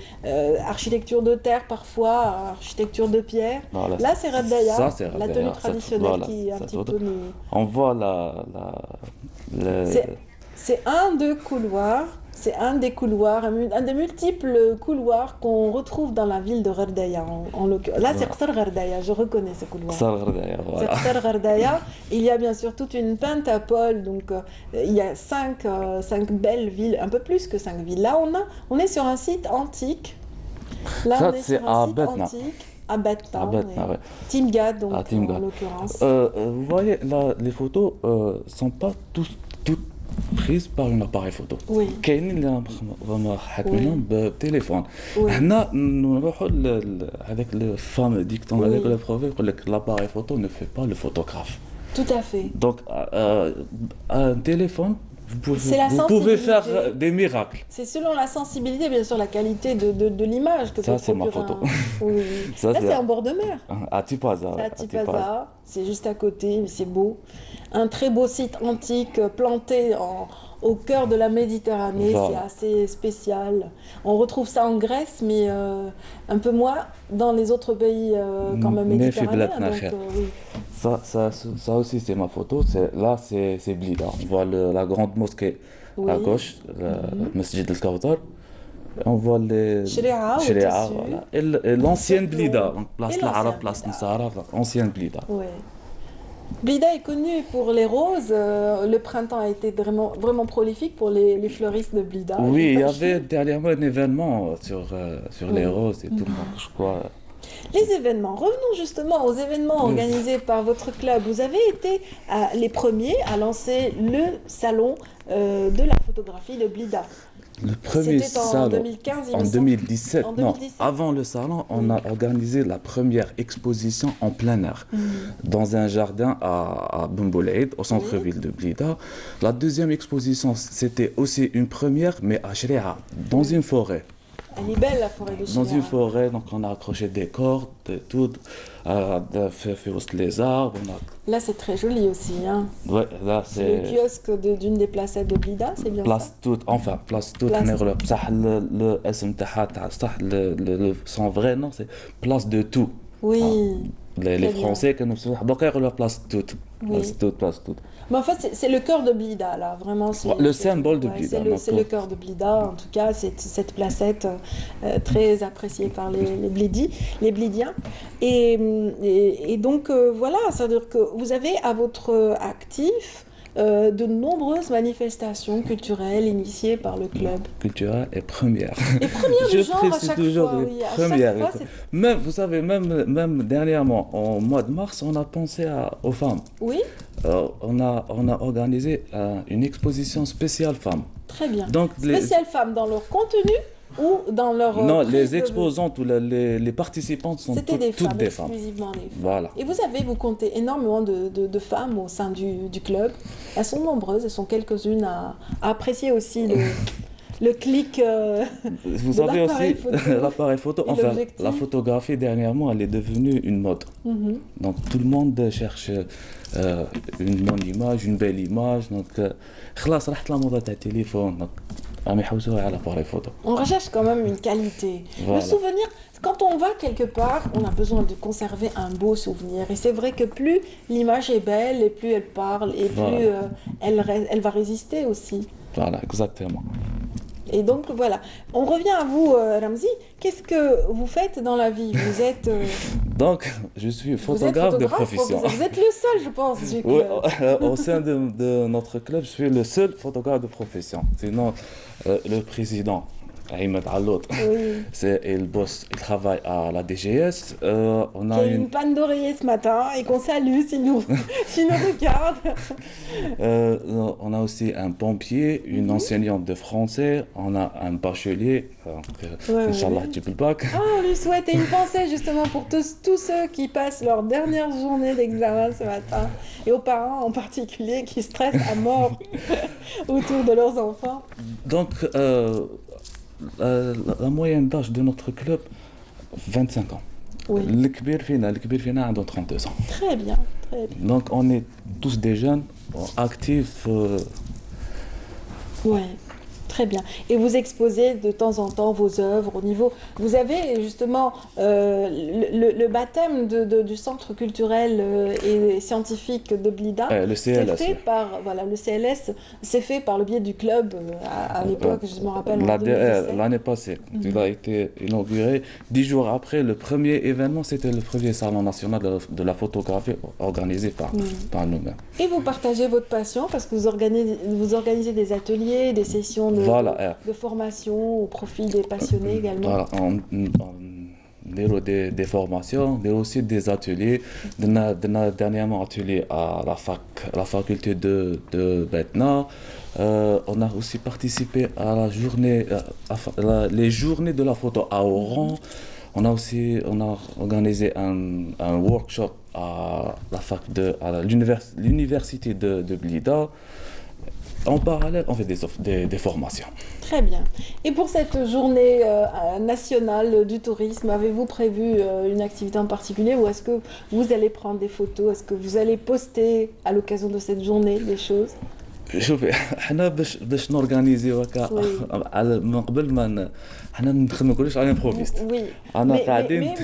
architecture de terre parfois, architecture de pierre. Voilà. Là c'est Rabdaya, Ça, c'est la Rabdaya. tenue traditionnelle Voilà, qui un cette petit photo. peu nous... On voit C'est un des couloirs, un des multiples couloirs qu'on retrouve dans la ville de Ghardaya. En l'occurrence. Là, c'est Qsar Ghardaya, je reconnais ce couloir. Qsar Ghardaya, voilà. C'est Qsar Ghardaya. Il y a bien sûr toute une pentapole, donc il y a cinq belles villes, un peu plus que 5 villes. Là, on est sur un site antique. Là, Ça, on est c'est sur un à site Betna. antique. À Betna, ouais. Timgad, donc, À Timgad. en l'occurrence. Vous voyez, là, les photos sont pas toutes prises par un appareil photo. Oui. كاينين اللي راهم حاكمينهم بالتليفون. Oui. حنا نروحوا هذاك الفام ديكتون هذاك le proverbe يقول لك l'appareil photo ne fait pas le photographe. Tout à fait. Donc un téléphone C'est la vous pouvez faire sensibilité. des miracles. C'est selon la sensibilité, bien sûr, la qualité de l'image que Ça, peut c'est ma procurer photo. Oui. Ça, Là, c'est c'est en bord de mer. À Tipaza. C'est à Tipaza, c'est juste à côté, mais c'est beau. Un très beau site antique planté au cœur de la Méditerranée, Voilà. c'est assez spécial. On retrouve ça en Grèce, mais un peu moins dans les autres pays quand même Mais في méditerranéens. بلادنا Donc, خير. oui. Ça aussi, c'est ma photo. Là, c'est Blida. On voit la grande mosquée à Oui. gauche, le Masjid al-Kawthar. On voit les Shri'a, Shri'a, au-dessus. voilà. Et l'ancienne Blida, donc place Et l'Arab, l'ancienne place Nsara, ancienne Blida. Ouais. Blida est connu pour les roses. Le printemps a été vraiment prolifique pour les fleuristes de Blida. Oui, il y avait dernièrement un événement sur les Oui. roses et tout, donc je crois. Les événements. Revenons justement aux événements organisés par votre club. Vous avez été les premiers à lancer le salon de la photographie de Blida. Le premier C'était en salon 2015, il me en semble. 2017, En non, 2017. avant le salon, on a organisé la première exposition en plein air dans un jardin à Boumbouleid, au centre-ville de Blida. La deuxième exposition, c'était aussi une première, mais à Shri'a, dans une forêt. Elle est belle la forêt de Dans Shri'a. une forêt, donc on a accroché des cordes, tout, fait les arbres. Là, c'est très joli aussi. Hein. Ouais, là C'est le c'est kiosque d'une des placettes de Blida, c'est bien place toute, enfin place toute. Place نغلب. بصح le اسم تاعها تاع صح son vrai nom c'est place de tout. ça. Oui. Les Très bien. Français كانوا بصح دوكا يقولوا place toute. Oui. Place toute. Mais en fait, c'est le cœur de Blida, là, vraiment. Le symbole de Blida, C'est donc, le cœur de Blida, en tout cas, cette placette très appréciée par les Blidiens. Et donc, voilà, c'est-à-dire que vous avez à votre actif de nombreuses manifestations culturelles initiées par le club. Culturelle et première. Et première du Je genre à précise chaque toujours fois, les oui. À chaque premières. fois, c'est- Même, vous savez, même dernièrement, au mois de mars, on a pensé aux femmes. Oui, On a organisé une exposition spéciale femmes. très bien. Donc, Spéciales femmes dans leur contenu, ou dans leur... Non, prise les de- exposantes ou les participantes sont C'était des toutes femmes, des femmes. exclusivement des femmes. Voilà. Et vous comptez énormément de femmes au sein du club. Elles sont nombreuses, elles sont quelques-unes à apprécier aussi le clic Vous de savez l'appareil aussi, photo l'appareil photo, et enfin, l'objectif. la photographie dernièrement, elle est devenue une mode. Mhm. Donc tout le monde cherche une bonne image, une belle image. Donc, خلاص راحت لا موضة تاع التليفون. Donc, راهم يحوسوها على l'appareil photo. On recherche quand même une qualité. Voilà. Le souvenir, quand on va quelque part, on a besoin de conserver un beau souvenir. Et c'est vrai que plus l'image est belle, et plus elle parle, et Voilà. plus elle va résister aussi. Voilà, exactement. Et donc voilà. On revient à vous, Ramzi. Qu'est-ce que vous faites dans la vie? Vous êtes, Donc, je suis vous êtes photographe de photographe, profession. vous êtes le seul, je pense, du Oui, club. au sein de notre club, je suis le seul photographe de profession. Sinon, le président, Ahmed Allout, Oui. il bosse, il travaille à la DGS. On Il a y a eu une panne d'oreiller ce matin et qu'on salue s'il nous regarde. On a aussi un pompier, une enseignante de français, on a un bachelier, donc, Ouais, Inch'Allah, ouais. tu peux le bac. Ah, on lui souhaite une pensée justement pour tous ceux qui passent leur dernière journée d'examen ce matin et aux parents en particulier qui stressent à mort autour de leurs enfants. Donc, la moyenne d'âge de notre club, 25 ans. Oui. الكبير فينا عنده 32 ans. Très bien, très bien. Donc on est tous des jeunes actifs. Ouais, très bien. Et vous exposez de temps en temps vos œuvres au niveau... Vous avez justement le baptême du Centre culturel et scientifique de Blida. Le CLS, C'est fait oui. par... Voilà, le CLS, c'est fait par le biais du club à l'époque, je me rappelle, en 2017. L'année passée, il a été inauguré. 10 jours après, le premier événement, c'était le premier salon national de la photographie organisé par nous-mêmes. Et vous partagez votre passion parce que vous organisez des ateliers, des sessions Voilà, de formation au profit des passionnés également. Voilà, on des formations, mais aussi des ateliers. On a dernièrement atelier à la faculté de Betna. On a aussi participé à la journée, les journées de la photo à Oran. On a organisé un workshop à l'université de Blida. En parallèle, on fait des formations. Très bien. Et pour cette journée nationale du tourisme, avez-vous prévu une activité en particulier ou est-ce que vous allez prendre des photos? Est-ce que vous allez poster à l'occasion de cette journée des choses? شوفي احنا باش نورغانيزيو هكا على من قبل ما حنا نخدموا كلش على امبروفيست. Oui. انا قاعدين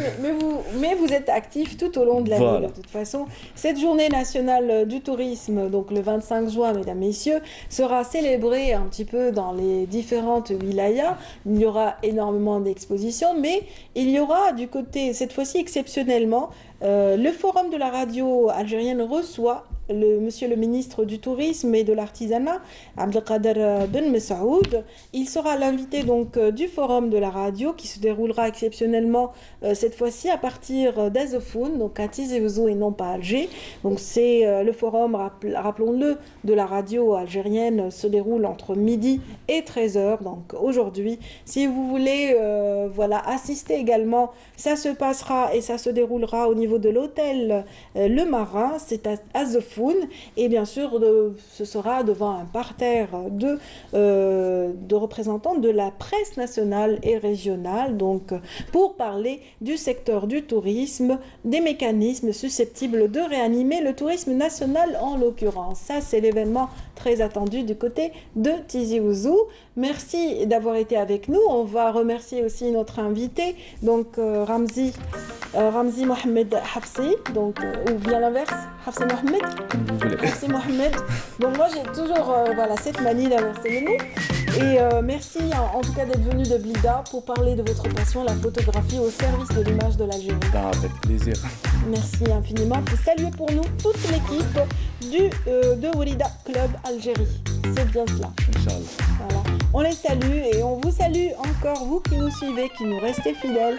Mais vous êtes actif tout au long de l'année Voilà. de toute façon. Cette journée nationale du tourisme, donc le 25 juin, mesdames, messieurs, sera célébrée un petit peu dans les différentes wilayas. Il y aura énormément d'expositions, mais il y aura du côté, cette fois-ci exceptionnellement, le Forum de la radio algérienne reçoit monsieur le ministre du Tourisme et de l'Artisanat, Abdelkader Ben Messaoud. Il sera l'invité donc du Forum de la radio qui se déroulera exceptionnellement cette fois-ci à partir d'Azofoun, donc à Tizi Ouzou et non pas Alger. Donc c'est le forum, rappelons-le, de la radio algérienne se déroule entre midi et 13h. Donc aujourd'hui, si vous voulez voilà, assister également, ça se passera et ça se déroulera au niveau de l'hôtel Le Marin, c'est à Azofoun. Et bien sûr, ce sera devant un parterre de représentants de la presse nationale et régionale, donc pour parler du secteur du tourisme, des mécanismes susceptibles de réanimer le tourisme national en l'occurrence. Ça, c'est l'événement très attendu du côté de Tizi Ouzou. Merci d'avoir été avec nous. On va remercier aussi notre invité, donc Ramzi Mohamed Hafsi, donc, ou bien l'inverse, Hafsi Mohamed. Merci Mohamed. Donc moi j'ai toujours voilà, cette manie d'inverser les mots. Et merci en tout cas d'être venu de Blida pour parler de votre passion, la photographie au service de l'image de l'Algérie. Avec plaisir. Merci infiniment. Et saluez pour nous toute l'équipe de Ourida Club Algérie. C'est bien cela. Inch'Allah. Voilà. On les salue et on vous salue encore, vous qui nous suivez, qui nous restez fidèles.